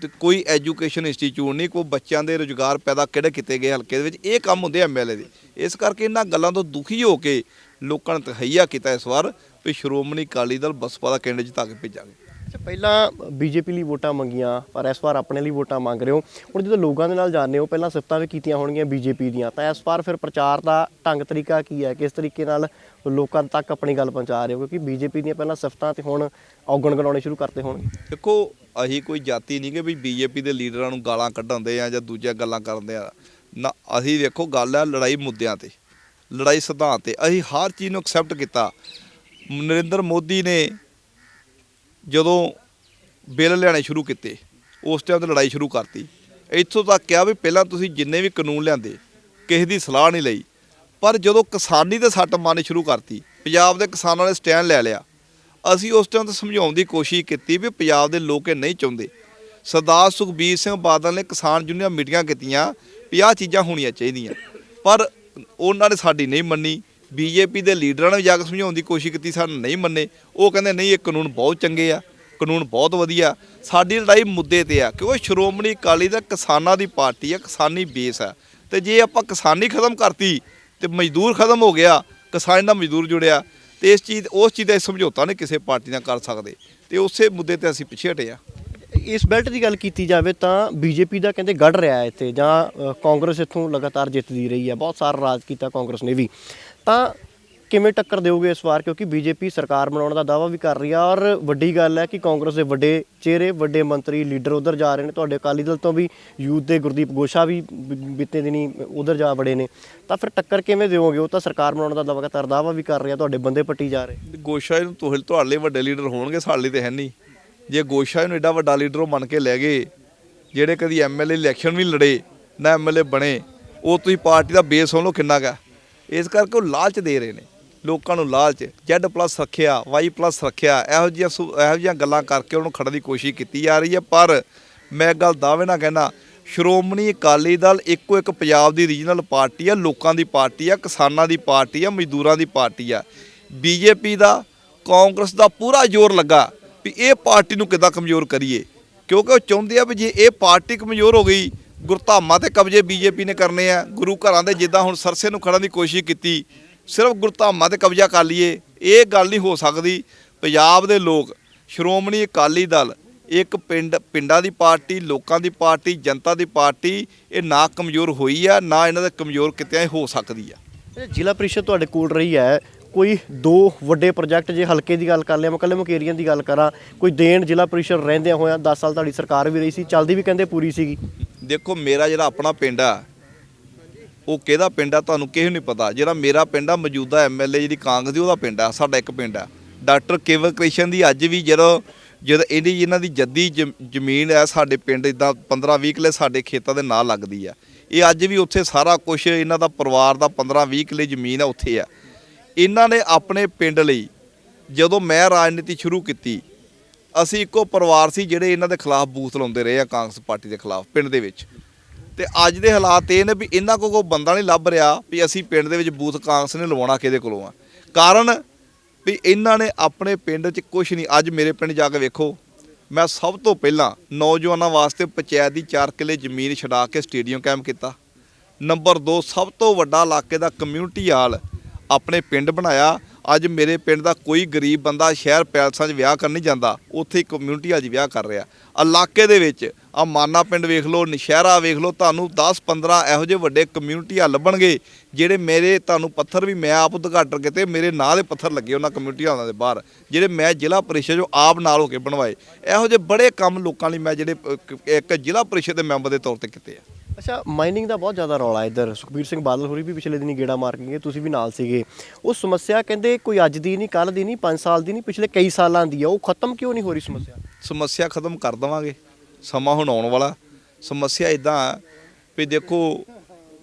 ਤੇ ਕੋਈ ਐਜੂਕੇਸ਼ਨ ਇੰਸਟੀਚਿਊਟ ਨਹੀਂ, ਕੋਈ ਬੱਚਿਆਂ ਦੇ ਰੁਜ਼ਗਾਰ ਪੈਦਾ ਕਿਹੜੇ ਕੀਤੇ ਗਏ ਹਲਕੇ ਦੇ ਵਿੱਚ, ਇਹ ਕੰਮ ਹੁੰਦੇ ਐਮਐਲਏ ਦੇ। ਇਸ ਕਰਕੇ ਇਹਨਾਂ ਗੱਲਾਂ ਤੋਂ ਦੁਖੀ ਹੋ ਕੇ ਲੋਕਾਂ ਨੇ ਤਹਈਆ ਕੀਤਾ ਇਸ ਵਾਰ ਵੀ ਸ਼੍ਰੋਮਣੀ ਅਕਾਲੀ ਦਲ ਬਸਪਾ ਦਾ ਕੈਂਡੀਡੇਟ ਜਿਤਾ ਕੇ ਭੇਜਾਂਗੇ। ਅੱਛਾ, ਪਹਿਲਾਂ ਬੀਜੇਪੀ ਲਈ ਵੋਟਾਂ ਮੰਗੀਆਂ ਪਰ ਇਸ ਵਾਰ ਆਪਣੇ ਲਈ ਵੋਟਾਂ ਮੰਗ ਰਹੇ ਹੋ। ਹੁਣ ਜਦੋਂ ਲੋਕਾਂ ਦੇ ਨਾਲ ਜਾਂਦੇ ਹੋ, ਪਹਿਲਾਂ ਸਿਫਤਾਂ ਵੀ ਕੀਤੀਆਂ ਹੋਣਗੀਆਂ ਬੀਜੇਪੀ ਦੀਆਂ, ਤਾਂ ਇਸ ਵਾਰ ਫਿਰ ਪ੍ਰਚਾਰ ਦਾ ਢੰਗ ਤਰੀਕਾ ਕੀ ਹੈ? ਕਿਸ ਤਰੀਕੇ ਨਾਲ ਲੋਕਾਂ ਤੱਕ ਆਪਣੀ ਗੱਲ ਪਹੁੰਚਾ ਰਹੇ ਹੋ? ਕਿਉਂਕਿ ਬੀਜੇਪੀ ਦੀਆਂ ਪਹਿਲਾਂ ਸਿਫਤਾਂ ਤੇ ਹੁਣ ਔਗਣ ਗਣਾਉਣੇ ਸ਼ੁਰੂ ਕਰਤੇ ਹੋਣਗੇ। ਦੇਖੋ ਅਸੀਂ ਕੋਈ ਜਾਤੀ ਨਹੀਂ ਕਿ ਵੀ ਬੀਜੇਪੀ ਦੇ ਲੀਡਰਾਂ ਨੂੰ ਗਾਲਾਂ ਕੱਢਾਉਂਦੇ ਆ ਜਾਂ ਦੂਜੀਆਂ ਗੱਲਾਂ ਕਰਦੇ ਆ ਨਾ। ਅਸੀਂ ਵੇਖੋ ਗੱਲ ਹੈ ਲੜਾਈ ਮੁੱਦਿਆਂ ਤੇ, ਲੜਾਈ ਸਿਧਾਂਤ ਤੇ। ਅਸੀਂ ਹਰ ਚੀਜ਼ ਨੂੰ ਐਕਸੈਪਟ ਕੀਤਾ। ਨਰਿੰਦਰ ਮੋਦੀ ਨੇ ਜਦੋਂ ਬਿੱਲ ਲਿਆਣੇ ਸ਼ੁਰੂ ਕੀਤੇ ਉਸ ਟਾਈਮ ਤੇ ਲੜਾਈ ਸ਼ੁਰੂ ਕਰਤੀ। ਇੱਥੋਂ ਤੱਕ ਕਿਹਾ ਵੀ ਪਹਿਲਾਂ ਤੁਸੀਂ ਜਿੰਨੇ ਵੀ ਕਾਨੂੰਨ ਲਿਆਂਦੇ ਕਿਸੇ ਦੀ ਸਲਾਹ ਨਹੀਂ ਲਈ, ਪਰ ਜਦੋਂ ਕਿਸਾਨੀ ਤੇ ਸੱਟ ਮਾਰਨੀ ਸ਼ੁਰੂ ਕਰਤੀ, ਪੰਜਾਬ ਦੇ ਕਿਸਾਨਾਂ ਨੇ ਸਟੈਂਡ ਲੈ ਲਿਆ। ਅਸੀਂ ਉਸ ਟਾਈਮ ਤੇ ਸਮਝਾਉਣ ਦੀ ਕੋਸ਼ਿਸ਼ ਕੀਤੀ ਵੀ ਪੰਜਾਬ ਦੇ ਲੋਕ ਇਹ ਨਹੀਂ ਚਾਹੁੰਦੇ। ਸਰਦਾਰ ਸੁਖਬੀਰ ਸਿੰਘ ਬਾਦਲ ਨੇ ਕਿਸਾਨ ਯੂਨੀਅਨਾਂ ਮੀਟਿੰਗਾਂ ਕੀਤੀਆਂ ਵੀ ਆਹ ਚੀਜ਼ਾਂ ਹੋਣੀਆਂ ਚਾਹੀਦੀਆਂ, ਪਰ ਉਹਨਾਂ ਨੇ ਸਾਡੀ ਨਹੀਂ ਮੰਨੀ। ਬੀਜੇਪੀ ਦੇ ਲੀਡਰਾਂ ਨੇ ਵੀ ਜਾ ਕੇ ਸਮਝਾਉਣ ਦੀ ਕੋਸ਼ਿਸ਼ ਕੀਤੀ, ਸਾਨੂੰ ਨਹੀਂ ਮੰਨੇ। ਉਹ ਕਹਿੰਦੇ ਨਹੀਂ, ਇਹ ਕਾਨੂੰਨ ਬਹੁਤ ਚੰਗੇ ਆ, ਕਾਨੂੰਨ ਬਹੁਤ ਵਧੀਆ। ਸਾਡੀ ਲੜਾਈ ਮੁੱਦੇ ਤੇ ਆ, ਕਿਉਂਕਿ ਸ਼੍ਰੋਮਣੀ ਅਕਾਲੀ ਦਲ ਕਿਸਾਨਾਂ ਦੀ ਪਾਰਟੀ ਆ, ਕਿਸਾਨੀ ਬੇਸ ਆ। ਤੇ ਜੇ ਆਪਾਂ ਕਿਸਾਨੀ ਖਤਮ ਕਰਤੀ ਤੇ ਮਜ਼ਦੂਰ ਖਤਮ ਹੋ ਗਿਆ, ਕਿਸਾਨ ਨਾਲ ਮਜ਼ਦੂਰ ਜੁੜਿਆ, ਤੇ ਉਸ ਚੀਜ਼ ਦਾ ਸਮਝੌਤਾ ਨਹੀਂ ਕਿਸੇ ਪਾਰਟੀ ਨਾਲ ਕਰ ਸਕਦੇ। ਤੇ ਉਸੇ ਮੁੱਦੇ ਤੇ ਅਸੀਂ ਪਿੱਛੇ ਹਟੇ ਆ। ਇਸ ਬੈਲਟ ਦੀ ਗੱਲ ਕੀਤੀ ਜਾਵੇ ਤਾਂ ਬੀਜੇਪੀ ਦਾ ਕਹਿੰਦੇ ਗੜ ਰਿਹਾ ਹੈ ਇੱਥੇ, ਜਾਂ ਕਾਂਗਰਸ ਇੱਥੋਂ ਲਗਾਤਾਰ ਜਿੱਤਦੀ ਰਹੀ ਹੈ, ਬਹੁਤ ਸਾਰਾ ਰਾਜ ਕੀਤਾ ਕਾਂਗਰਸ ਨੇ ਵੀ। ਤਾਂ ਕਿਵੇਂ ਟੱਕਰ ਦਿਓਗੇ ਇਸ ਵਾਰ? ਕਿਉਂਕਿ ਬੀਜੇਪੀ ਸਰਕਾਰ ਬਣਾਉਣ ਦਾ ਦਾਅਵਾ ਵੀ ਕਰ ਰਹੀ ਆ, ਔਰ ਵੱਡੀ ਗੱਲ ਹੈ ਕਿ ਕਾਂਗਰਸ ਦੇ ਵੱਡੇ ਚਿਹਰੇ, ਵੱਡੇ ਮੰਤਰੀ, ਲੀਡਰ ਉਧਰ ਜਾ ਰਹੇ ਨੇ। ਤੁਹਾਡੇ ਅਕਾਲੀ ਦਲ ਤੋਂ ਵੀ ਯੂਥ ਦੇ ਗੁਰਦੀਪ ਗੋਸ਼ਾ ਵੀ ਬੀਤੇ ਦਿਨੀ ਉਧਰ ਜਾ ਵੜੇ ਨੇ। ਤਾਂ ਫਿਰ ਟੱਕਰ ਕਿਵੇਂ ਦਿਓਗੇ? ਉਹ ਤਾਂ ਸਰਕਾਰ ਬਣਾਉਣ ਦਾ ਦਾਅਵਾ ਵੀ ਕਰ ਰਿਹਾ, ਤੁਹਾਡੇ ਬੰਦੇ ਪੱਟੀ ਜਾ ਰਹੇ। ਗੋਸ਼ਾ ਨੂੰ ਤੁਹਾਡੇ ਲਈ ਵੱਡੇ ਲੀਡਰ ਹੋਣਗੇ, ਸਾਡੇ ਲਈ ਤੇ ਹੈ ਨਹੀਂ। ਜੇ ਗੋਸ਼ਾ ਨੂੰ ਐਡਾ ਵੱਡਾ ਲੀਡਰ ਉਹ ਮੰਨ ਕੇ ਲੈ ਗਏ, ਜਿਹੜੇ ਕਦੀ ਐਮਐਲਏ ਇਲੈਕਸ਼ਨ ਵੀ ਲੜੇ ਨਾ ਐਮਐਲਏ ਬਣੇ, ਉਹ ਤੁਸੀਂ ਪਾਰਟੀ ਦਾ ਬੇਸ ਸੁਣ ਲਓ ਕਿੰਨਾ ਗਾ। ਇਸ ਕਰਕੇ ਉਹ ਲਾਲਚ ਦੇ ਰਹੇ ਨੇ ਲੋਕਾਂ ਨੂੰ, ਲਾਲਚ। Z+ ਰੱਖਿਆ, Y+ ਰੱਖਿਆ, ਇਹੋ ਜਿਹੀਆਂ ਗੱਲਾਂ ਕਰਕੇ ਉਹਨੂੰ ਖੜਨ ਦੀ ਕੋਸ਼ਿਸ਼ ਕੀਤੀ ਜਾ ਰਹੀ ਹੈ। ਪਰ ਮੈਂ ਗੱਲ ਦਾਅਵੇ ਨਾਲ ਕਹਿੰਦਾ, ਸ਼੍ਰੋਮਣੀ ਅਕਾਲੀ ਦਲ ਇੱਕੋ ਇੱਕ ਪੰਜਾਬ ਦੀ ਰੀਜਨਲ ਪਾਰਟੀ ਆ, ਲੋਕਾਂ ਦੀ ਪਾਰਟੀ ਆ, ਕਿਸਾਨਾਂ ਦੀ ਪਾਰਟੀ ਆ, ਮਜ਼ਦੂਰਾਂ ਦੀ ਪਾਰਟੀ ਆ। ਬੀਜੇਪੀ ਦਾ, ਕਾਂਗਰਸ ਦਾ ਪੂਰਾ ਜ਼ੋਰ ਲੱਗਾ ਵੀ ਇਹ ਪਾਰਟੀ ਨੂੰ ਕਿੱਦਾਂ ਕਮਜ਼ੋਰ ਕਰੀਏ, ਕਿਉਂਕਿ ਉਹ ਚਾਹੁੰਦੇ ਆ ਵੀ ਜੇ ਇਹ ਪਾਰਟੀ ਕਮਜ਼ੋਰ ਹੋ ਗਈ, ਗੁਰਧਾਮਾਂ ਤੇ ਕਬਜ਼ੇ ਬੀਜੇਪੀ ਨੇ ਕਰਨੇ ਆ, ਗੁਰੂ ਘਰਾਂ ਦੇ ਜਿੱਦਾਂ ਹੁਣ ਸਰਸੇ ਨੂੰ ਖੜਨ ਦੀ ਕੋਸ਼ਿਸ਼ ਕੀਤੀ, ਸਿਰਫ ਗੁਰਧਾਮਾਂ ਤੇ ਕਬਜ਼ਾ ਕਰ ਲਈਏ, ਇਹ ਗੱਲ ਨਹੀਂ ਹੋ ਸਕਦੀ। ਪੰਜਾਬ ਦੇ ਲੋਕ, ਸ਼੍ਰੋਮਣੀ ਅਕਾਲੀ ਦਲ ਇੱਕ ਪਿੰਡਾਂ ਦੀ ਪਾਰਟੀ, ਲੋਕਾਂ ਦੀ ਪਾਰਟੀ, ਜਨਤਾ ਦੀ ਪਾਰਟੀ, ਇਹ ਨਾ ਕਮਜ਼ੋਰ ਹੋਈ ਆ, ਨਾ ਇਹਨਾਂ ਦੇ ਕਮਜ਼ੋਰ ਕਿਤੇ ਹੋ ਸਕਦੀ ਆ। ਜ਼ਿਲ੍ਹਾ ਪ੍ਰੀਸ਼ਦ ਤੁਹਾਡੇ ਕੋਲ ਰਹੀ ਹੈ, ਕੋਈ 2 ਵੱਡੇ ਪ੍ਰੋਜੈਕਟ, ਜੇ ਹਲਕੇ ਦੀ ਗੱਲ ਕਰ ਲਿਆ, ਮੈਂ ਇਕੱਲੇ ਮੁਕੇਰੀਆਂ ਦੀ ਗੱਲ ਕਰਾਂ, ਕੋਈ ਦੇਣ ਜ਼ਿਲ੍ਹਾ ਪ੍ਰੀਸ਼ਦ ਰਹਿੰਦਿਆਂ ਹੋਇਆਂ 10 ਸਾਲ ਤੁਹਾਡੀ ਸਰਕਾਰ ਵੀ ਰਹੀ ਸੀ, ਚੱਲਦੀ ਵੀ ਕਹਿੰਦੇ ਪੂਰੀ ਸੀਗੀ। ਦੇਖੋ ਮੇਰਾ ਜਿਹੜਾ ਆਪਣਾ ਪਿੰਡ ਆ, ਉਹ ਕਿਹਦਾ ਪਿੰਡ ਆ ਤੁਹਾਨੂੰ ਕਿਸੇ ਨੂੰ ਨਹੀਂ ਪਤਾ। ਜਿਹੜਾ ਮੇਰਾ ਪਿੰਡ ਆ, ਮੌਜੂਦਾ ਐਮਐਲਏ ਜਿਹੜੀ ਕਾਂਗਰਸ ਦੀ, ਉਹਦਾ ਪਿੰਡ ਆ। ਸਾਡਾ ਇੱਕ ਪਿੰਡ ਆ ਡਾਕਟਰ ਕੇਵਲ ਕ੍ਰਿਸ਼ਨ ਦੀ। ਅੱਜ ਵੀ ਜਦੋਂ ਇਹਨਾਂ ਦੀ ਜੱਦੀ ਜ਼ਮੀਨ ਹੈ ਸਾਡੇ ਪਿੰਡ, ਇੱਦਾਂ 15-20 ਕਿੱਲੇ ਸਾਡੇ ਖੇਤਾਂ ਦੇ ਨਾਲ ਲੱਗਦੀ ਆ। ਇਹ ਅੱਜ ਵੀ ਉੱਥੇ ਸਾਰਾ ਕੁਝ ਇਹਨਾਂ ਦਾ ਪਰਿਵਾਰ ਦਾ 15-20 ਕਿੱਲੇ ਜ਼ਮੀਨ ਆ ਉੱਥੇ ਆ। ਇਹਨਾਂ ਨੇ ਆਪਣੇ ਪਿੰਡ ਲਈ, ਜਦੋਂ ਮੈਂ ਰਾਜਨੀਤੀ ਸ਼ੁਰੂ ਕੀਤੀ, ਅਸੀਂ ਇੱਕੋ ਪਰਿਵਾਰ ਸੀ ਜਿਹੜੇ ਇਹਨਾਂ ਦੇ ਖਿਲਾਫ ਬੂਥ ਲਾਉਂਦੇ ਰਹੇ ਆ, ਕਾਂਗਰਸ ਪਾਰਟੀ ਦੇ ਖਿਲਾਫ ਪਿੰਡ ਦੇ ਵਿੱਚ। ਤੇ ਅੱਜ ਦੇ ਹਾਲਾਤ ਇਹ ਨੇ ਵੀ ਇਹਨਾਂ ਕੋਲ ਕੋਈ ਬੰਦਾ ਨਹੀਂ ਲੱਭ ਰਿਹਾ ਵੀ ਅਸੀਂ ਪਿੰਡ ਦੇ ਵਿੱਚ ਬੂਥ ਕਾਂਗਰਸ ਨੇ ਲਵਾਉਣਾ ਕਿਹਦੇ ਕੋਲੋਂ ਆ। ਕਾਰਨ ਵੀ ਇਹਨਾਂ ਨੇ ਆਪਣੇ ਪਿੰਡ 'ਚ ਕੁਛ ਨਹੀਂ। ਅੱਜ ਮੇਰੇ ਪਿੰਡ ਜਾ ਕੇ ਵੇਖੋ, ਮੈਂ ਸਭ ਤੋਂ ਪਹਿਲਾਂ ਨੌਜਵਾਨਾਂ ਵਾਸਤੇ ਪੰਚਾਇਤ ਦੀ 4 ਕਿੱਲੇ ਜ਼ਮੀਨ ਛਡਾ ਕੇ ਸਟੇਡੀਅਮ ਕਾਇਮ ਕੀਤਾ। ਨੰਬਰ 2, ਸਭ ਤੋਂ ਵੱਡਾ ਇਲਾਕੇ ਦਾ ਕਮਿਊਨਿਟੀ ਹਾਲ ਆਪਣੇ ਪਿੰਡ ਬਣਾਇਆ। ਅੱਜ ਮੇਰੇ ਪਿੰਡ ਦਾ ਕੋਈ ਗਰੀਬ ਬੰਦਾ ਸ਼ਹਿਰ ਪੈਲਸਾਂ 'ਚ ਵਿਆਹ ਕਰਨ ਨਹੀਂ ਜਾਂਦਾ, ਉੱਥੇ ਹੀ ਕਮਿਊਨਿਟੀ ਹਾਲ 'ਚ ਵਿਆਹ ਕਰ ਰਿਹਾ। ਇਲਾਕੇ ਦੇ ਵਿੱਚ ਆ ਮਾਨਾ ਪਿੰਡ ਵੇਖ ਲਓ, ਨਸ਼ਹਿਰਾ ਵੇਖ ਲਓ, ਤੁਹਾਨੂੰ 10-15 ਇਹੋ ਜਿਹੇ ਵੱਡੇ ਕਮਿਊਨਿਟੀ ਹਾਲ ਲੱਭਣਗੇ ਜਿਹੜੇ ਮੇਰੇ, ਤੁਹਾਨੂੰ ਪੱਥਰ ਵੀ ਮੈਂ ਆਪ ਉਦਘਾਟਨ ਕੀਤੇ, ਮੇਰੇ ਨਾਂ ਦੇ ਪੱਥਰ ਲੱਗੇ ਉਹਨਾਂ ਕਮਿਊਨਿਟੀ ਹਾਲਾਂ ਦੇ ਬਾਹਰ, ਜਿਹੜੇ ਮੈਂ ਜ਼ਿਲ੍ਹਾ ਪ੍ਰੀਸ਼ਦ ਜੋ ਆਪ ਨਾਲ ਹੋ ਕੇ ਬਣਵਾਏ। ਇਹੋ ਜਿਹੇ ਬੜੇ ਕੰਮ ਲੋਕਾਂ ਲਈ ਮੈਂ ਜਿਹੜੇ ਇੱਕ ਜ਼ਿਲ੍ਹਾ ਪ੍ਰੀਸ਼ਦ ਦੇ ਮੈਂਬਰ ਦੇ ਤੌਰ ਤੇ ਕੀਤੇ ਆ। ਅੱਛਾ, ਮਾਈਨਿੰਗ ਦਾ ਬਹੁਤ ਜ਼ਿਆਦਾ ਰੌਲਾ ਇੱਧਰ। ਸੁਖਬੀਰ ਸਿੰਘ ਬਾਦਲ ਹੋਰੀ ਵੀ ਪਿਛਲੇ ਦਿਨੀ ਗੇੜਾ ਮਾਰ ਕੇ ਗਏ, ਤੁਸੀਂ ਵੀ ਨਾਲ ਸੀਗੇ। ਉਹ ਸਮੱਸਿਆ ਕਹਿੰਦੇ ਕੋਈ ਅੱਜ ਦੀ ਨਹੀਂ, ਕੱਲ੍ਹ ਦੀ ਨਹੀਂ, 5 ਸਾਲ ਦੀ ਨਹੀਂ, ਪਿਛਲੇ ਕਈ ਸਾਲਾਂ ਦੀ ਆ। ਉਹ ਖਤਮ ਕਿਉਂ ਨਹੀਂ ਹੋ ਰਹੀ ਸਮੱਸਿਆ? ਸਮੱਸਿਆ ਖਤਮ ਕਰ ਦੇਵਾਂਗੇ, ਸਮਾਂ ਹੁਣ ਆਉਣ ਵਾਲਾ। ਸਮੱਸਿਆ ਇਦਾਂ ਵੀ ਦੇਖੋ,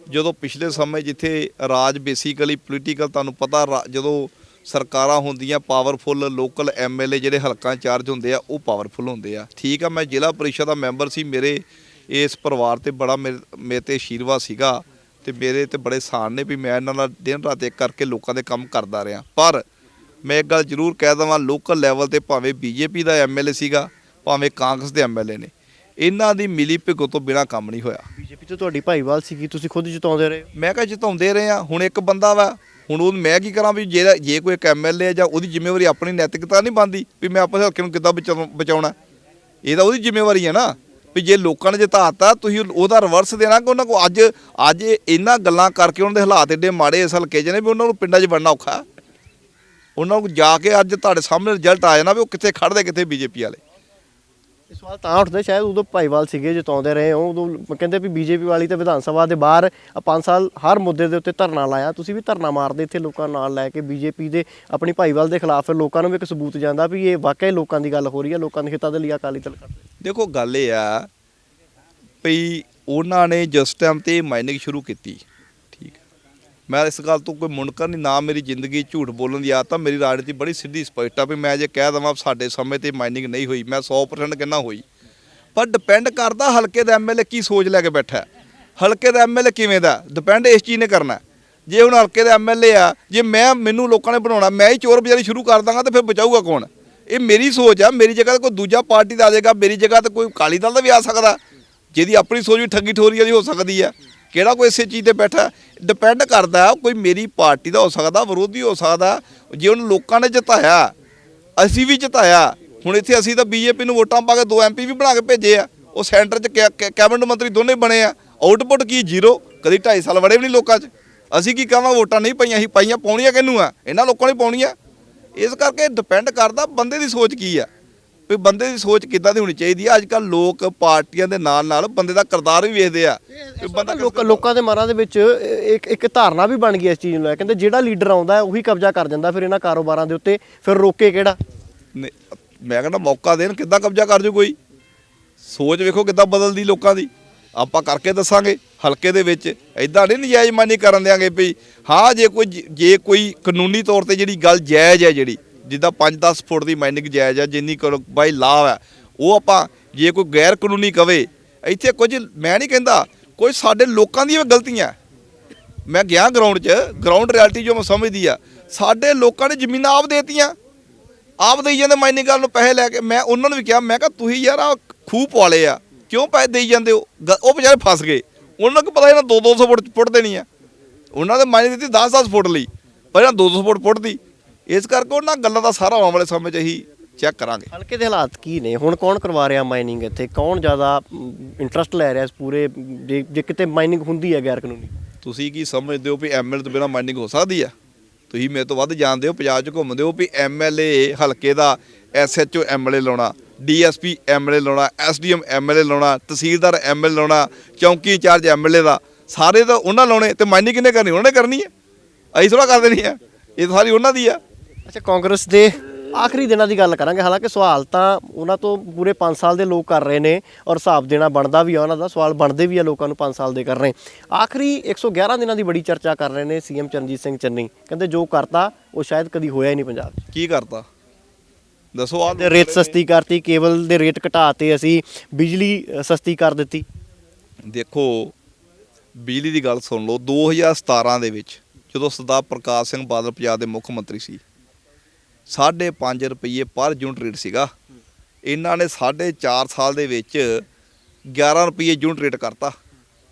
ਜਦੋਂ ਪਿਛਲੇ ਸਮੇਂ ਜਿੱਥੇ ਰਾਜ ਬੇਸਿਕਲੀ ਪੋਲੀਟੀਕਲ, ਤੁਹਾਨੂੰ ਪਤਾ ਜਦੋਂ ਸਰਕਾਰਾਂ ਹੁੰਦੀਆਂ ਪਾਵਰਫੁੱਲ, ਲੋਕਲ ਐਮਐਲਏ ਜਿਹੜੇ ਹਲਕਾ ਇੰਚਾਰਜ ਹੁੰਦੇ ਆ ਉਹ ਪਾਵਰਫੁੱਲ ਹੁੰਦੇ ਆ। ਠੀਕ ਆ, ਮੈਂ ਜ਼ਿਲ੍ਹਾ ਪਰਿਸ਼ਦ ਦਾ ਮੈਂਬਰ ਸੀ, ਮੇਰੇ ਇਸ ਪਰਿਵਾਰ ਤੇ ਬੜਾ ਮੇਰੇ ਤੇ ਆਸ਼ੀਰਵਾਦ ਸੀਗਾ ਤੇ ਮੇਰੇ ਤੇ ਬੜੇ ਸਾਨ ਨੇ ਵੀ ਮੈਂ ਇਹਨਾਂ ਨਾਲ ਦਿਨ ਰਾਤ ਇੱਕ ਕਰਕੇ ਲੋਕਾਂ ਦੇ ਕੰਮ ਕਰਦਾ ਰਿਹਾ। ਪਰ ਮੈਂ ਇੱਕ ਗੱਲ ਜ਼ਰੂਰ ਕਹਿ ਦੇਵਾਂ, ਲੋਕਲ ਲੈਵਲ ਤੇ ਭਾਵੇਂ ਬੀਜੇਪੀ ਦਾ ਐਮਐਲਏ ਸੀਗਾ, ਭਾਵੇਂ ਕਾਂਗਰਸ ਦੇ ਐਮਐਲਏ ਨੇ, ਇਹਨਾਂ ਦੀ ਮਿਲੀ ਭਿਗਤ ਤੋਂ ਬਿਨਾਂ ਕੰਮ ਨਹੀਂ ਹੋਇਆ। ਬੀਜੇਪੀ ਤੋਂ ਤੁਹਾਡੀ ਭਾਈਵਾਲ ਸੀਗੀ, ਤੁਸੀਂ ਖੁਦ ਜਿਤਾਉਂਦੇ ਰਹੇ। ਮੈਂ ਕਿਹਾ ਜਿਤਾਉਂਦੇ ਰਹੇ ਆ। ਹੁਣ ਇੱਕ ਬੰਦਾ ਵਾ, ਹੁਣ ਉਹ ਮੈਂ ਕੀ ਕਰਾਂ ਵੀ ਜੇ ਕੋਈ ਇੱਕ ਐਮਐਲਏ ਜਾਂ ਉਹਦੀ ਜ਼ਿੰਮੇਵਾਰੀ ਆਪਣੀ ਨੈਤਿਕਤਾ ਨਹੀਂ ਬਣਦੀ ਵੀ ਮੈਂ ਆਪਣੇ ਹਲਕੇ ਨੂੰ ਕਿੱਦਾਂ ਬਚਾਉਣਾ। ਇਹ ਤਾਂ ਉਹਦੀ ਜ਼ਿੰਮੇਵਾਰੀ ਹੈ ਨਾ ਵੀ ਜੇ ਲੋਕਾਂ ਨੇ ਜਿਤਾਤਾ ਤੁਸੀਂ ਉਹਦਾ ਰਿਵਰਸ ਦੇਣਾ ਕਿ ਉਹਨਾਂ ਕੋਲ ਅੱਜ ਇਹਨਾਂ ਗੱਲਾਂ ਕਰਕੇ ਉਹਨਾਂ ਦੇ ਹਾਲਾਤ ਏਡੇ ਮਾੜੇ ਇਸ ਹਲਕੇ 'ਚ ਨੇ ਵੀ ਉਹਨਾਂ ਨੂੰ ਪਿੰਡਾਂ 'ਚ ਵੜਨਾ ਔਖਾ। ਉਹਨਾਂ ਨੂੰ ਜਾ ਕੇ ਅੱਜ ਤੁਹਾਡੇ ਸਾਹਮਣੇ ਰਿਜ਼ਲਟ ਆ ਜਾਣਾ ਵੀ ਉਹ ਕਿੱਥੇ ਖੜਦੇ ਕਿੱਥੇ ਬੀਜੇਪੀ ਵਾਲੇ। ਇਹ ਸਵਾਲ ਤਾਂ ਉੱਠਦਾ, ਸ਼ਾਇਦ ਉਦੋਂ ਭਾਈਵਾਲ ਸੀਗੇ, ਜਿਤਾਉਂਦੇ ਰਹੇ ਹੋ, ਉਦੋਂ ਕਹਿੰਦੇ ਵੀ ਬੀਜੇਪੀ ਵਾਲੀ ਤੇ ਵਿਧਾਨ ਸਭਾ ਦੇ ਬਾਹਰ 5 ਸਾਲ ਹਰ ਮੁੱਦੇ ਦੇ ਉੱਤੇ ਧਰਨਾ ਲਾਇਆ। ਤੁਸੀਂ ਵੀ ਧਰਨਾ ਮਾਰਦੇ ਇੱਥੇ ਲੋਕਾਂ ਨਾਲ ਲੈ ਕੇ ਬੀਜੇਪੀ ਦੇ ਆਪਣੀ ਭਾਈਵਾਲ ਦੇ ਖਿਲਾਫ। ਲੋਕਾਂ ਨੂੰ ਵੀ ਇੱਕ ਸਬੂਤ ਜਾਂਦਾ ਵੀ ਇਹ ਵਾਕਿਆ ਲੋਕਾਂ ਦੀ ਗੱਲ ਹੋ ਰਹੀ ਹੈ, ਲੋਕਾਂ ਦੇ ਹਿੱਤਾਂ ਦੇ ਲਈ ਅਕਾਲੀ ਦਲ ਕਰਦੇ। ਦੇਖੋ ਗੱਲ ਇਹ ਆ ਵੀ ਉਹਨਾਂ ਨੇ ਜਿਸ ਟਾਈਮ ਤੇ ਮਾਈਨਿੰਗ ਸ਼ੁਰੂ ਕੀਤੀ, ਠੀਕ ਹੈ, ਮੈਂ ਇਸ ਗੱਲ ਤੋਂ ਕੋਈ ਮੁਨਕਰ ਨਹੀਂ, ਨਾ ਮੇਰੀ ਜ਼ਿੰਦਗੀ ਝੂਠ ਬੋਲਣ ਦੀ ਆਦਤ ਆ। ਮੇਰੀ ਰਾਜਨੀਤੀ ਬੜੀ ਸਿੱਧੀ ਸਪਸ਼ਟ ਆ ਵੀ ਮੈਂ ਜੇ ਕਹਿ ਦੇਵਾਂ ਸਾਡੇ ਸਮੇਂ ਤੇ ਮਾਈਨਿੰਗ ਨਹੀਂ ਹੋਈ, ਮੈਂ 100% ਕਹਿੰਦਾ ਹੋਈ। ਪਰ ਡਿਪੈਂਡ ਕਰਦਾ ਹਲਕੇ ਦਾ ਐਮਐਲਏ ਕੀ ਸੋਚ ਲੈ ਕੇ ਬੈਠਾ, ਹਲਕੇ ਦਾ ਐਮਐਲਏ ਕਿਵੇਂ ਦਾ, ਡਿਪੈਂਡ ਇਸ ਚੀਜ਼ ਨੇ ਕਰਨਾ। ਜੇ ਹੁਣ ਹਲਕੇ ਦਾ ਐਮਐਲਏ ਆ, ਜੇ ਮੈਨੂੰ ਲੋਕਾਂ ਨੇ ਬਣਾਉਣਾ, ਮੈਂ ਹੀ ਚੋਰ ਬਜ਼ਾਰੀ ਸ਼ੁਰੂ ਕਰ ਦਾਂਗਾ ਤਾਂ ਫਿਰ ਬਚਾਊਗਾ ਕੌਣ? ਇਹ ਮੇਰੀ ਸੋਚ ਆ। ਮੇਰੀ ਜਗ੍ਹਾ ਤੇ ਕੋਈ ਦੂਜਾ ਪਾਰਟੀ ਦਾ ਆ ਜਾਏਗਾ, ਮੇਰੀ ਜਗ੍ਹਾ ਤੇ ਕੋਈ ਅਕਾਲੀ ਦਲ ਦਾ ਵੀ ਆ ਸਕਦਾ, ਜਿਹਦੀ ਆਪਣੀ ਸੋਚ ਵੀ ਠੱਗੀ ਠੋਰੀਆਂ ਦੀ ਹੋ ਸਕਦੀ ਆ। ਕਿਹੜਾ ਕੋਈ ਇਸੇ ਚੀਜ਼ ਤੇ ਬੈਠਾ? ਡਿਪੈਂਡ ਕਰਦਾ, ਕੋਈ ਮੇਰੀ ਪਾਰਟੀ ਦਾ ਹੋ ਸਕਦਾ, ਵਿਰੋਧੀ ਹੋ ਸਕਦਾ। ਜੇ ਉਹਨੂੰ ਲੋਕਾਂ ਨੇ ਜਿਤਾਇਆ, ਅਸੀਂ ਵੀ ਜਿਤਾਇਆ। ਹੁਣ ਇੱਥੇ ਅਸੀਂ ਤਾਂ ਬੀਜੇਪੀ ਨੂੰ ਵੋਟਾਂ ਪਾ ਕੇ 2 ਐਮਪੀ ਵੀ ਬਣਾ ਕੇ ਭੇਜੇ ਆ, ਉਹ ਸੈਂਟਰ 'ਚ ਕੈਬਨਿਟ ਮੰਤਰੀ ਦੋਨੇ ਬਣੇ ਆ। ਆਊਟਪੁੱਟ ਕੀ? ਜ਼ੀਰੋ। ਕਦੀ 2.5 ਸਾਲ ਵੜੇ ਵੀ ਨਹੀਂ ਲੋਕਾਂ 'ਚ। ਅਸੀਂ ਕੀ ਕਹਾਂ, ਵੋਟਾਂ ਨਹੀਂ ਪਈਆਂ, ਅਸੀਂ ਪਾਈਆਂ, ਪਾਉਣੀਆਂ ਕਿਹਨੂੰ ਆ? ਇਹਨਾਂ ਲੋਕਾਂ ਨੇ ਪਾਉਣੀਆਂ। ਇਸ ਕਰਕੇ ਡਿਪੈਂਡ ਕਰਦਾ ਬੰਦੇ ਦੀ ਸੋਚ ਕੀ ਆ, ਵੀ ਬੰਦੇ ਦੀ ਸੋਚ ਕਿੱਦਾਂ ਦੀ ਹੋਣੀ ਚਾਹੀਦੀ ਆ। ਅੱਜ ਕੱਲ੍ਹ ਲੋਕ ਪਾਰਟੀਆਂ ਦੇ ਨਾਲ ਨਾਲ ਬੰਦੇ ਦਾ ਕਿਰਦਾਰ ਵੀ ਵੇਖਦੇ ਆ। ਬੰਦਾ ਲੋਕਾਂ ਦੇ ਮਨਾਂ ਦੇ ਵਿੱਚ ਇੱਕ ਧਾਰਨਾ ਵੀ ਬਣ ਗਈ ਇਸ ਚੀਜ਼ ਨੂੰ ਲੈ ਕੇ, ਕਹਿੰਦੇ ਜਿਹੜਾ ਲੀਡਰ ਆਉਂਦਾ ਉਹੀ ਕਬਜ਼ਾ ਕਰ ਜਾਂਦਾ ਫਿਰ ਇਹਨਾਂ ਕਾਰੋਬਾਰਾਂ ਦੇ ਉੱਤੇ, ਫਿਰ ਰੋਕੇ ਕਿਹੜਾ? ਮੈਂ ਕਹਿੰਦਾ ਮੌਕਾ ਦੇਣ, ਕਿੱਦਾਂ ਕਬਜ਼ਾ ਕਰ ਜੂ ਕੋਈ? ਸੋਚ ਵੇਖੋ ਕਿੱਦਾਂ ਬਦਲਦੀ ਲੋਕਾਂ ਦੀ। ਆਪਾਂ ਕਰਕੇ ਦੱਸਾਂਗੇ ਹਲਕੇ ਦੇ ਵਿੱਚ ਇਦਾਂ ਨਹੀਂ ਨਜਾਇਜ਼ ਮਾਨੀ ਕਰਨ ਦਿਆਂਗੇ ਵੀ ਹਾਂ ਜੇ ਕੋਈ ਕਾਨੂੰਨੀ ਤੌਰ ਤੇ ਜਿਹੜੀ ਗੱਲ ਜਾਇਜ਼ ਹੈ, ਜਿਹੜੀ ਜਿੱਦਾਂ 5-10 ਫੁੱਟ ਦੀ ਮਾਈਨਿੰਗ ਜਾਇਜ਼ ਹੈ, ਜਿੰਨੀ ਬਾਈ ਲਾਅ ਹੈ, ਉਹ ਆਪਾਂ ਜੇ ਕੋਈ ਗੈਰ ਕਾਨੂੰਨੀ ਕਵੇ ਇੱਥੇ ਕੁਝ ਮੈਂ ਨਹੀਂ ਕਹਿੰਦਾ, ਕੋਈ ਸਾਡੇ ਲੋਕਾਂ ਦੀਆਂ ਵੀ ਗਲਤੀਆਂ। ਮੈਂ ਗਿਆ ਗਰਾਊਂਡ ਰਿਐਲਿਟੀ ਜੋ ਮੈਂ ਸਮਝਦੀ ਆ, ਸਾਡੇ ਲੋਕਾਂ ਨੇ ਜ਼ਮੀਨਾਂ ਆਪ ਦੇਤੀਆਂ, ਆਪ ਦੇਈ ਜਾਂਦੇ ਮਾਈਨਿੰਗ ਕਰਨ ਨੂੰ ਪੈਸੇ ਲੈ ਕੇ। ਮੈਂ ਉਹਨਾਂ ਨੂੰ ਵੀ ਕਿਹਾ, ਮੈਂ ਕਿਹਾ ਤੁਸੀਂ ਯਾਰ ਆ ਖੂਹ ਪਵਾਲੇ ਆ, ਕਿਉਂ ਪੈਸੇ ਦੇਈ ਜਾਂਦੇ ਹੋ? ਉਹ ਵਿਚਾਰੇ ਫਸ ਗਏ। ਉਹਨਾਂ ਨੂੰ ਪਤਾ ਇਹਨਾਂ 200 ਫੁੱਟ ਦੇਣੀ ਆ, ਉਹਨਾਂ ਦੇ ਮਾਈਨਿੰਗ ਦਿੱਤੀ 10-10 ਫੁੱਟ ਲਈ, ਪਰ ਇਹਨਾਂ 200 ਫੁੱਟ ਪੁੱਟਦੀ। ਇਸ ਕਰਕੇ ਉਹਨਾਂ ਗੱਲਾਂ ਦਾ ਸਾਰਾ ਆਉਣ ਵਾਲੇ ਸਮੇਂ 'ਚ ਅਸੀਂ ਚੈੱਕ ਕਰਾਂਗੇ। ਹਲਕੇ ਦੇ ਹਾਲਾਤ ਕੀ ਨੇ ਹੁਣ? ਕੌਣ ਕਰਵਾ ਰਿਹਾ ਮਾਈਨਿੰਗ ਇੱਥੇ? ਕੌਣ ਜ਼ਿਆਦਾ ਇੰਟਰਸਟ ਲੈ ਰਿਹਾ ਇਸ ਪੂਰੇ? ਜੇ ਕਿਤੇ ਮਾਈਨਿੰਗ ਹੁੰਦੀ ਹੈ ਗੈਰ ਕਾਨੂੰਨੀ, ਤੁਸੀਂ ਕੀ ਸਮਝਦੇ ਹੋ ਵੀ ਐਮਐਲਏ ਤੋਂ ਬਿਨਾਂ ਮਾਈਨਿੰਗ ਹੋ ਸਕਦੀ ਆ? ਤੁਸੀਂ ਮੇਰੇ ਤੋਂ ਵੱਧ ਜਾਣਦੇ ਹੋ, ਪੰਜਾਬ 'ਚ ਘੁੰਮਦੇ ਹੋ ਵੀ ਐਮਐਲਏ ਹਲਕੇ ਦਾ ਐਸਐਚਓ ਐਮਐਲਏ ਲਾਉਣਾ, ਡੀਐਸਪੀ ਐਮਐਲਏ ਲਾਉਣਾ, ਐਸਡੀਐਮ ਐਮਐਲਏ ਲਾਉਣਾ, ਤਹਿਸੀਲਦਾਰ ਐਮਐਲਏ ਲਾਉਣਾ, ਚੌਂਕੀ ਇੰਚਾਰਜ ਐਮਐਲਏ ਦਾ, ਸਾਰੇ ਤਾਂ ਉਹਨਾਂ ਲਾਉਣੇ ਤੇ ਮਾਈਨਿੰਗ ਕਿਹਨੇ ਕਰਨੀ? ਉਹਨਾਂ ਨੇ ਕਰਨੀ ਹੈ, ਅਸੀਂ ਥੋੜ੍ਹਾ ਕਰ ਦੇਣੀ ਆ। ਇਹ ਸਾਰੀ ਉਹਨਾਂ ਦੀ ਆ। ਅੱਛਾ, ਕਾਂਗਰਸ ਦੇ ਆਖਰੀ ਦਿਨਾਂ ਦੀ ਗੱਲ ਕਰਾਂਗੇ। ਹਾਲਾਂਕਿ ਸਵਾਲ ਤਾਂ ਉਹਨਾਂ ਤੋਂ ਪੂਰੇ 5 ਸਾਲ ਦੇ ਲੋਕ ਕਰ ਰਹੇ ਨੇ ਔਰ ਹਿਸਾਬ ਦੇਣਾ ਬਣਦਾ ਵੀ ਆ ਉਹਨਾਂ ਦਾ, ਸਵਾਲ ਬਣਦੇ ਵੀ ਆ ਲੋਕਾਂ ਨੂੰ 5 ਸਾਲ ਦੇ ਕਰ ਰਹੇ। ਆਖਰੀ 111 ਦਿਨਾਂ ਦੀ ਬੜੀ ਚਰਚਾ ਕਰ ਰਹੇ ਨੇ ਸੀਐਮ ਚਰਨਜੀਤ ਸਿੰਘ ਚੰਨੀ, ਕਹਿੰਦੇ ਜੋ ਕਰਤਾ ਉਹ ਸ਼ਾਇਦ ਕਦੀ ਹੋਇਆ ਹੀ ਨਹੀਂ ਪੰਜਾਬ 'ਚ। ਕੀ ਕਰਤਾ ਦੱਸੋ? ਆ ਰੇਤ ਸਸਤੀ ਕਰਤੀ, ਕੇਬਲ ਦੇ ਰੇਟ ਘਟਾਤੇ, ਅਸੀਂ ਬਿਜਲੀ ਸਸਤੀ ਕਰ ਦਿੱਤੀ। ਦੇਖੋ ਬਿਜਲੀ ਦੀ ਗੱਲ ਸੁਣ ਲਓ, 2017 ਦੇ ਵਿੱਚ ਜਦੋਂ ਸਰਦਾਰ ਪ੍ਰਕਾਸ਼ ਸਿੰਘ ਬਾਦਲ ਪੰਜਾਬ ਦੇ ਮੁੱਖ ਮੰਤਰੀ ਸੀ, 5.5 ਰੁਪਏ ਪਰ ਯੂਨਿਟ ਰੇਟ ਸੀਗਾ। ਇਹਨਾਂ ਨੇ 4.5 ਸਾਲ ਦੇ ਵਿੱਚ 11 ਰੁਪਏ ਯੂਨਿਟ ਰੇਟ ਕਰਤਾ।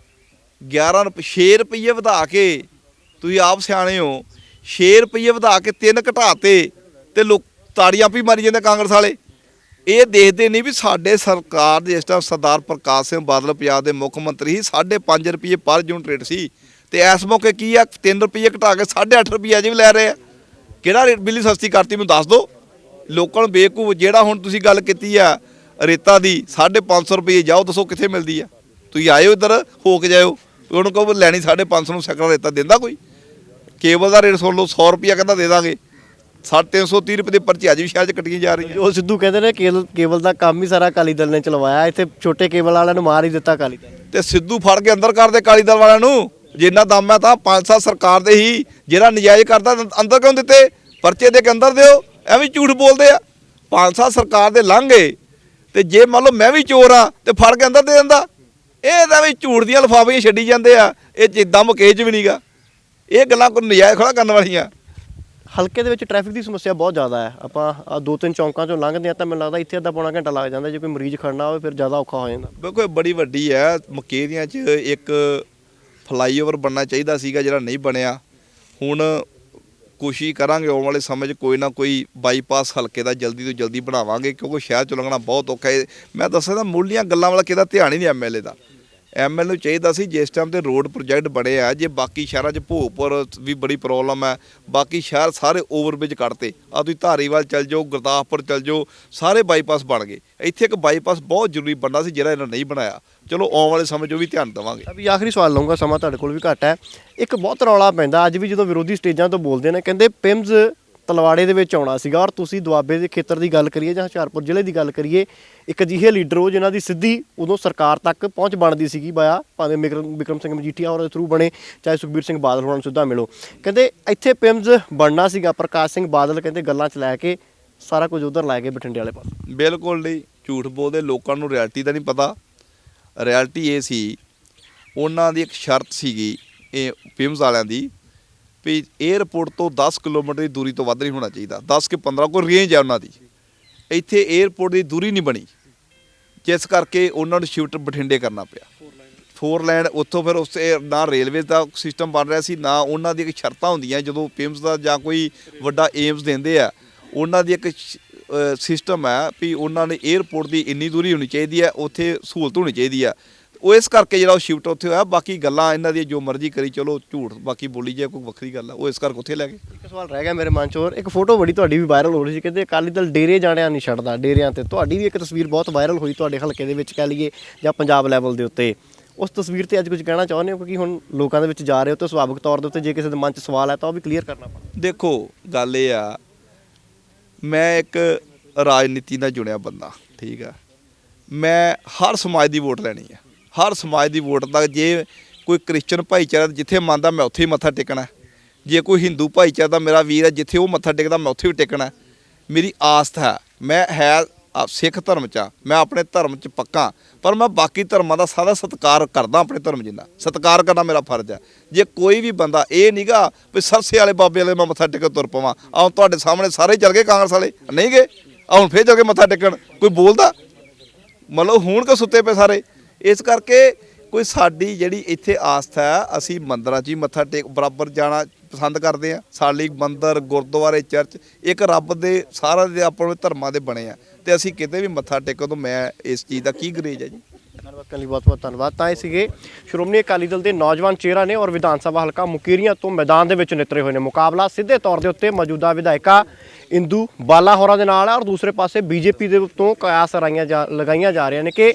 6 ਰੁਪਏ ਵਧਾ ਕੇ, ਤੁਸੀਂ ਆਪ ਸਿਆਣੇ ਹੋ, 6 ਰੁਪਏ ਵਧਾ ਕੇ 3 ਘਟਾਤੇ ਤੇ ਲੋਕ ਤਾੜੀਆਂ ਵੀ ਮਾਰੀ ਜਾਂਦੇ ਕਾਂਗਰਸ ਵਾਲੇ। ਇਹ ਦੇਖਦੇ ਨਹੀਂ ਵੀ ਸਾਡੇ ਸਰਕਾਰ ਦੇ ਇਸ ਟਾਈਮ ਸਰਦਾਰ ਪ੍ਰਕਾਸ਼ ਸਿੰਘ ਬਾਦਲ ਪੰਜਾਬ ਦੇ ਮੁੱਖ ਮੰਤਰੀ ਸੀ, 5.5 ਰੁਪਏ ਪਰ ਯੂਨਿਟ ਰੇਟ ਸੀ ਤੇ ਇਸ ਮੌਕੇ ਕੀ ਆ 3 ਰੁਪਏ ਘਟਾ ਕੇ 8.5 ਰੁਪਏ ਅਜੇ ਵੀ ਲੈ ਰਹੇ ਆ। ਕਿਹੜਾ ਰੇਟ ਬਿਜਲੀ ਸਸਤੀ ਕਰਤੀ ਮੈਨੂੰ ਦੱਸ ਦਿਓ। ਲੋਕਾਂ ਨੂੰ ਬੇਵਕੂਫ, ਜਿਹੜਾ ਹੁਣ ਤੁਸੀਂ ਗੱਲ ਕੀਤੀ ਆ ਰੇਤਾ ਦੀ 550 ਰੁਪਏ, ਜਾਓ ਦੱਸੋ ਕਿੱਥੇ ਮਿਲਦੀ ਆ? ਤੁਸੀਂ ਆਇਓ ਇੱਧਰ ਹੋ ਕੇ ਜਾਇਓ, ਉਹਨੂੰ ਕਹੋ ਲੈਣੀ 550 ਨੂੰ ਸੈਕੜਾ ਰੇਤਾ ਦਿੰਦਾ ਕੋਈ? ਕੇਬਲ ਦਾ ਰੇਟ ਸੁਣ ਲਓ, 100 ਰੁਪਿਆ ਕਹਿੰਦਾ ਦੇ ਦਾਂਗੇ, 330 ਰੁਪਏ ਦੀ ਪਰਚੀ ਅੱਜ ਵੀ ਸ਼ਹਿਰ 'ਚ ਕੱਟੀਆਂ ਜਾ ਰਹੀਆਂ। ਉਹ ਸਿੱਧੂ ਕਹਿੰਦੇ ਨੇ ਕੇਬਲ ਦਾ ਕੰਮ ਹੀ ਸਾਰਾ ਅਕਾਲੀ ਦਲ ਨੇ ਚਲਵਾਇਆ, ਇੱਥੇ ਛੋਟੇ ਕੇਬਲ ਵਾਲਿਆਂ ਨੂੰ ਮਾਰ ਹੀ ਦਿੱਤਾ ਅਕਾਲੀ ਦਲ। ਤੇ ਸਿੱਧੂ ਫੜ ਕੇ ਅੰਦਰ ਕਰਦੇ ਅਕਾਲੀ ਦਲ ਵਾਲਿਆਂ ਨੂੰ, ਜਿੰਨਾ ਦਮ ਹੈ ਤਾਂ 5 ਸਾਲ ਸਰਕਾਰ ਦੇ ਹੀ, ਜਿਹੜਾ ਨਜਾਇਜ਼ ਕਰਦਾ ਅੰਦਰ ਕਿਉਂ ਦਿੱਤੇ? ਪਰਚੇ ਦੇ ਕੇ ਅੰਦਰ ਦਿਓ, ਐਵੇਂ ਝੂਠ ਬੋਲਦੇ ਆ। 5 ਸਾਲ ਸਰਕਾਰ ਦੇ ਲੰਘ ਗਏ ਤੇ ਜੇ ਮੰਨ ਲਓ ਮੈਂ ਵੀ ਚੋਰ ਆ ਤੇ ਫੜ ਕੇ ਅੰਦਰ ਦੇ ਦਿੰਦਾ। ਇਹ ਤਾਂ ਵੀ ਝੂਠ ਦੀਆਂ ਲਿਫਾਫੀਆਂ ਛੱਡੀ ਜਾਂਦੇ ਆ, ਇਹ ਜਿੱਦਾਂ ਮੁਕੇਸ਼ 'ਚ ਵੀ ਨਹੀਂਗਾ। ਇਹ ਗੱਲਾਂ ਕੋਈ ਨਜਾਇਜ਼ ਖੜਾ ਕਰਨ ਵਾਲੀਆਂ। ਹਲਕੇ ਦੇ ਵਿੱਚ ਟ੍ਰੈਫਿਕ ਦੀ ਸਮੱਸਿਆ ਬਹੁਤ ਜ਼ਿਆਦਾ ਹੈ। ਆਪਾਂ 2-3 ਚੌਂਕਾਂ 'ਚੋਂ ਲੰਘਦੇ ਆ ਤਾਂ ਮੈਨੂੰ ਲੱਗਦਾ ਇੱਥੇ ਅੱਧਾ ਪੌਣਾ ਘੰਟਾ ਲੱਗ ਜਾਂਦਾ, ਜੇ ਕੋਈ ਮਰੀਜ਼ ਖੜਨਾ ਹੋਵੇ ਫਿਰ ਜ਼ਿਆਦਾ ਔਖਾ ਹੋ ਜਾਂਦਾ। ਬਿਲਕੁਲ ਇਹ ਬੜੀ ਵੱਡੀ ਹੈ। ਮੁਕੇਰੀਆਂ 'ਚ ਇੱਕ ਫਲਾਈਓਵਰ ਬਣਨਾ ਚਾਹੀਦਾ ਸੀਗਾ, ਜਿਹੜਾ ਨਹੀਂ ਬਣਿਆ। ਹੁਣ ਕੋਸ਼ਿਸ਼ ਕਰਾਂਗੇ ਆਉਣ ਵਾਲੇ ਸਮੇਂ 'ਚ ਕੋਈ ਨਾ ਕੋਈ ਬਾਈਪਾਸ ਹਲਕੇ ਦਾ ਜਲਦੀ ਤੋਂ ਜਲਦੀ ਬਣਾਵਾਂਗੇ, ਕਿਉਂਕਿ ਸ਼ਹਿਰ 'ਚ ਲੰਘਣਾ ਬਹੁਤ ਔਖਾ ਹੈ। ਮੈਂ ਦੱਸਦਾ ਮੁੱਢਲੀਆਂ ਗੱਲਾਂ ਵਾਲਾ ਕਿਹਦਾ ਧਿਆਨ ਹੀ ਨਹੀਂ ਐਮਐਲਏ ਦਾ। ਐਮਐਲਏ ਨੂੰ ਚਾਹੀਦਾ ਸੀ ਜਿਸ ਟਾਈਮ ਤੇ ਰੋਡ ਪ੍ਰੋਜੈਕਟ ਬਣੇ ਆ, ਜੇ ਬਾਕੀ ਸ਼ਹਿਰਾਂ 'ਚ ਭੋਗਪੁਰ ਵੀ ਬੜੀ ਪ੍ਰੋਬਲਮ ਹੈ, ਬਾਕੀ ਸ਼ਹਿਰ ਸਾਰੇ ਓਵਰਬ੍ਰਿਜ ਕੱਢਤੇ ਆ। ਤੁਸੀਂ ਧਾਰੀਵਾਲ ਚੱਲ ਜਾਓ, ਗੁਰਦਾਸਪੁਰ ਚੱਲ ਜਾਓ, ਸਾਰੇ ਬਾਈਪਾਸ ਬਣ ਗਏ। ਇੱਥੇ ਇੱਕ ਬਾਈਪਾਸ ਬਹੁਤ ਜ਼ਰੂਰੀ ਬਣਨਾ ਸੀ, ਜਿਹੜਾ ਇਹਨਾਂ ਨਹੀਂ ਬਣਾਇਆ। ਚਲੋ ਆਉਣ ਵਾਲੇ ਸਮੇਂ 'ਚ ਉਹ ਵੀ ਧਿਆਨ ਦੇਵਾਂਗੇ। ਅਭੀ ਆਖਰੀ ਸਵਾਲ ਲਊਂਗਾ, ਸਮਾਂ ਤੁਹਾਡੇ ਕੋਲ ਵੀ ਘੱਟ ਹੈ। ਇੱਕ ਬਹੁਤ ਰੌਲਾ ਪੈਂਦਾ ਅੱਜ ਵੀ ਜਦੋਂ ਵਿਰੋਧੀ ਸਟੇਜਾਂ ਤੋਂ ਬੋਲਦੇ ਨੇ, ਕਹਿੰਦੇ ਪਿੰਮਜ਼ ਤਲਵਾੜੇ ਦੇ ਵਿੱਚ ਆਉਣਾ ਸੀਗਾ, ਔਰ ਤੁਸੀਂ ਦੁਆਬੇ ਦੇ ਖੇਤਰ ਦੀ ਗੱਲ ਕਰੀਏ ਜਾਂ ਹੁਸ਼ਿਆਰਪੁਰ ਜ਼ਿਲ੍ਹੇ ਦੀ ਗੱਲ ਕਰੀਏ, ਇੱਕ ਅਜਿਹੇ ਲੀਡਰ ਹੋ ਜਿਨ੍ਹਾਂ ਦੀ ਸਿੱਧੀ ਉਦੋਂ ਸਰਕਾਰ ਤੱਕ ਪਹੁੰਚ ਬਣਦੀ ਸੀਗੀ, ਬਾਇਆ ਭਾਵੇਂ ਬਿਕਰਮ ਸਿੰਘ ਮਜੀਠੀਆ ਔਰ ਦੇ ਥਰੂ ਬਣੇ, ਚਾਹੇ ਸੁਖਬੀਰ ਸਿੰਘ ਬਾਦਲ ਹੋਰਾਂ ਨੂੰ ਸਿੱਧਾ ਮਿਲੋ। ਕਹਿੰਦੇ ਇੱਥੇ ਪਿੰਮਜ਼ ਬਣਨਾ ਸੀਗਾ, ਪ੍ਰਕਾਸ਼ ਸਿੰਘ ਬਾਦਲ ਕਹਿੰਦੇ ਗੱਲਾਂ 'ਚ ਲੈ ਕੇ ਸਾਰਾ ਕੁਝ ਉਧਰ ਲੈ ਕੇ ਬਠਿੰਡੇ ਵਾਲੇ ਪਾਸੇ। ਬਿਲਕੁਲ ਨਹੀਂ, ਝੂਠ ਬੋਲਦੇ। ਲੋਕਾਂ ਨੂੰ ਰਿਐਲਿਟੀ ਦਾ ਨਹੀਂ ਪਤਾ। ਰਿਐਲਿਟੀ ਇਹ ਸੀ, ਉਹਨਾਂ ਦੀ ਇੱਕ ਸ਼ਰਤ ਸੀਗੀ ਇਹ ਪਿੰਮਜ਼ ਵਾਲਿਆਂ ਦੀ ਵੀ ਏਅਰਪੋਰਟ ਤੋਂ 10 ਕਿਲੋਮੀਟਰ ਦੀ ਦੂਰੀ ਤੋਂ ਵੱਧ ਨਹੀਂ ਹੋਣਾ ਚਾਹੀਦਾ। 10 ਕਿ 15 ਕੋਈ ਰੇਂਜ ਹੈ ਉਹਨਾਂ ਦੀ। ਇੱਥੇ ਏਅਰਪੋਰਟ ਦੀ ਦੂਰੀ ਨਹੀਂ ਬਣੀ, ਜਿਸ ਕਰਕੇ ਉਹਨਾਂ ਨੂੰ ਸ਼ਿਫਟ ਬਠਿੰਡੇ ਕਰਨਾ ਪਿਆ। 4 ਲਾਈਨ ਉੱਥੋਂ ਫਿਰ ਉਸ ਨਾ ਰੇਲਵੇ ਦਾ ਸਿਸਟਮ ਬਣ ਰਿਹਾ ਸੀ, ਨਾ ਉਹਨਾਂ ਦੀ ਇੱਕ ਸ਼ਰਤਾਂ ਹੁੰਦੀਆਂ ਜਦੋਂ ਪਿੰਮਜ਼ ਦਾ ਜਾਂ ਕੋਈ ਵੱਡਾ ਏਮਸ ਦਿੰਦੇ ਆ। ਉਹਨਾਂ ਦੀ ਇੱਕ ਸਿਸਟਮ ਹੈ ਵੀ ਉਹਨਾਂ ਨੇ ਏਅਰਪੋਰਟ ਦੀ ਇੰਨੀ ਦੂਰੀ ਹੋਣੀ ਚਾਹੀਦੀ ਹੈ, ਉੱਥੇ ਸਹੂਲਤ ਹੋਣੀ ਚਾਹੀਦੀ ਆ। ਉਹ ਇਸ ਕਰਕੇ ਜਿਹੜਾ ਉਹ ਸ਼ਿਫਟ ਉੱਥੇ ਹੋਇਆ। ਬਾਕੀ ਗੱਲਾਂ ਇਹਨਾਂ ਦੀ ਜੋ ਮਰਜ਼ੀ ਕਰੀ ਚਲੋ, ਝੂਠ ਬਾਕੀ ਬੋਲੀ ਜਾਏ, ਕੋਈ ਵੱਖਰੀ ਗੱਲ ਆ। ਉਹ ਇਸ ਕਰਕੇ ਉੱਥੇ ਲੈ ਗਏ। ਇੱਕ ਸਵਾਲ ਰਹਿ ਗਿਆ ਮੇਰੇ ਮਨ 'ਚ ਹੋਰ, ਇੱਕ ਫੋਟੋ ਬੜੀ ਤੁਹਾਡੀ ਵੀ ਵਾਇਰਲ ਹੋ ਰਹੀ ਸੀ, ਕਹਿੰਦੇ ਅਕਾਲੀ ਦਲ ਡੇਰੇ ਜਾਣਿਆਂ ਨਹੀਂ ਛੱਡਦਾ, ਡੇਰਿਆਂ ਤੇ ਤੁਹਾਡੀ ਵੀ ਇੱਕ ਤਸਵੀਰ ਬਹੁਤ ਵਾਇਰਲ ਹੋਈ ਤੁਹਾਡੇ ਹਲਕੇ ਦੇ ਵਿੱਚ ਕਹਿ ਲਈਏ ਜਾਂ ਪੰਜਾਬ ਲੈਵਲ ਦੇ ਉੱਤੇ। ਉਸ ਤਸਵੀਰ ਤੇ ਅੱਜ ਕੁਝ ਕਹਿਣਾ ਚਾਹੁੰਦੇ ਹੋ, ਕਿਉਂਕਿ ਹੁਣ ਲੋਕਾਂ ਦੇ ਵਿੱਚ ਜਾ ਰਹੇ ਹੋ ਤਾਂ ਸੁਭਾਵਿਕ ਤੌਰ ਦੇ ਉੱਤੇ ਜੇ ਕਿਸੇ ਦੇ ਮਨ 'ਚ ਸਵਾਲ ਹੈ ਤਾਂ ਉਹ ਵੀ ਕਲੀਅਰ ਕਰਨਾ ਪੈਣਾ। ਦੇਖੋ ਗੱਲ ਇਹ ਆ, ਮੈਂ ਇੱਕ ਰਾਜਨੀਤੀ ਦਾ ਜੁੜਿਆ ਬੰਦਾ, ਠੀਕ ਆ। ਮੈਂ ਹਰ ਸਮਾਜ ਦੀ ਵੋਟ ਲੈਣੀ ਆ, ਹਰ ਸਮਾਜ ਦੀ ਵੋਟ ਤੱਕ। ਜੇ ਕੋਈ ਕ੍ਰਿਸਚਨ ਭਾਈਚਾਰਾ ਜਿੱਥੇ ਮੰਨਦਾ ਮੈਂ ਉੱਥੇ ਹੀ ਮੱਥਾ ਟੇਕਣਾ। ਜੇ ਕੋਈ ਹਿੰਦੂ ਭਾਈਚਾਰਾ ਦਾ ਮੇਰਾ ਵੀਰ ਹੈ, ਜਿੱਥੇ ਉਹ ਮੱਥਾ ਟੇਕਦਾ ਮੈਂ ਉੱਥੇ ਵੀ ਟੇਕਣਾ। ਮੇਰੀ ਆਸਥਾ ਮੈਂ ਹੈ ਸਿੱਖ ਧਰਮ 'ਚ ਆ, ਮੈਂ ਆਪਣੇ ਧਰਮ 'ਚ ਪੱਕਾ, ਪਰ ਮੈਂ ਬਾਕੀ ਧਰਮਾਂ ਦਾ ਸਾਰਾ ਸਤਿਕਾਰ ਕਰਦਾ। ਆਪਣੇ ਧਰਮ ਜਿੰਨਾ ਸਤਿਕਾਰ ਕਰਨਾ ਮੇਰਾ ਫਰਜ਼ ਹੈ। ਜੇ ਕੋਈ ਵੀ ਬੰਦਾ ਇਹ ਨਹੀਂਗਾ ਵੀ ਸਰਸੇ ਵਾਲੇ ਬਾਬੇ ਵਾਲੇ ਮੈਂ ਮੱਥਾ ਟੇਕ ਤੁਰ ਪਵਾਂ। ਆਹ ਤੁਹਾਡੇ ਸਾਹਮਣੇ ਸਾਰੇ ਚੱਲ ਗਏ ਕਾਂਗਰਸ ਵਾਲੇ, ਨਹੀਂ ਗਏ, ਆ ਹੁਣ ਫੇਰ ਚੱਲ ਕੇ ਮੱਥਾ ਟੇਕਣ। ਕੋਈ ਬੋਲਦਾ? ਮਤਲਬ ਹੁਣ ਕਿ ਸੁੱਤੇ ਪਏ ਸਾਰੇ। ਇਸ ਕਰਕੇ ਕੋਈ ਸਾਡੀ ਜਿਹੜੀ ਇੱਥੇ ਆਸਥਾ ਹੈ, ਅਸੀਂ ਮੰਦਰਾਂ 'ਚ ਹੀ ਮੱਥਾ ਟੇਕ ਬਰਾਬਰ ਜਾਣਾ ਪਸੰਦ ਕਰਦੇ ਆ। ਸਾਡੇ ਮੰਦਰ, ਗੁਰਦੁਆਰੇ, ਚਰਚ ਇੱਕ ਰੱਬ ਦੇ ਸਾਰਾ ਦੇ ਆਪਣੇ ਧਰਮਾਂ ਦੇ ਬਣੇ ਆ, ਤੇ ਅਸੀਂ ਕਿਤੇ ਵੀ ਮੱਥਾ ਟੇਕੋ ਤਾਂ ਮੈਂ ਇਸ ਚੀਜ਼ ਦਾ ਕੀ ਗਰੇਜ ਹੈ ਜੀ। ਧੰਨਵਾਦ ਕਰਨ ਲਈ ਬਹੁਤ ਬਹੁਤ ਧੰਨਵਾਦ। ਤਾਂ ਇਹ ਸੀਗੇ ਸ਼੍ਰੋਮਣੀ ਅਕਾਲੀ ਦਲ ਦੇ ਨੌਜਵਾਨ ਚਿਹਰਾ ਨੇ ਔਰ ਵਿਧਾਨ ਸਭਾ ਹਲਕਾ ਮੁਕੇਰੀਆਂ ਤੋਂ ਮੈਦਾਨ ਦੇ ਵਿੱਚ ਨਿਤਰੇ ਹੋਏ ਨੇ। ਮੁਕਾਬਲਾ ਸਿੱਧੇ ਤੌਰ ਦੇ ਉੱਤੇ ਮੌਜੂਦਾ ਵਿਧਾਇਕਾ ਇੰਦੂ ਬਾਲਾ ਹੋਰਾਂ ਦੇ ਨਾਲ ਹੈ, ਔਰ ਦੂਸਰੇ ਪਾਸੇ ਬੀਜੇਪੀ ਦੇ ਤੋਂ ਕਿਆਸ ਲਗਾਈਆਂ ਜਾ ਰਹੀਆਂ ਨੇ ਕਿ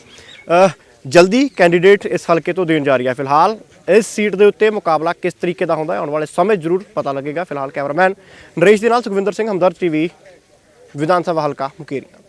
ਜਲਦੀ ਕੈਂਡੀਡੇਟ ਇਸ ਹਲਕੇ ਤੋਂ ਦੇਣ ਜਾ ਰਹੀ ਹੈ। ਫਿਲਹਾਲ ਇਸ ਸੀਟ ਦੇ ਉੱਤੇ ਮੁਕਾਬਲਾ ਕਿਸ ਤਰੀਕੇ ਦਾ ਹੁੰਦਾ ਹੈ ਆਉਣ ਵਾਲੇ ਸਮੇਂ ਜ਼ਰੂਰ ਪਤਾ ਲੱਗੇਗਾ। ਫਿਲਹਾਲ ਕੈਮਰਾਮੈਨ ਨਰੇਸ਼ ਦੇ ਨਾਲ ਸੁਖਵਿੰਦਰ ਸਿੰਘ, ਹਮਦਰਦ ਟੀਵੀ, ਵਿਧਾਨ ਸਭਾ ਹਲਕਾ ਮੁਕੇਰੀਆਂ।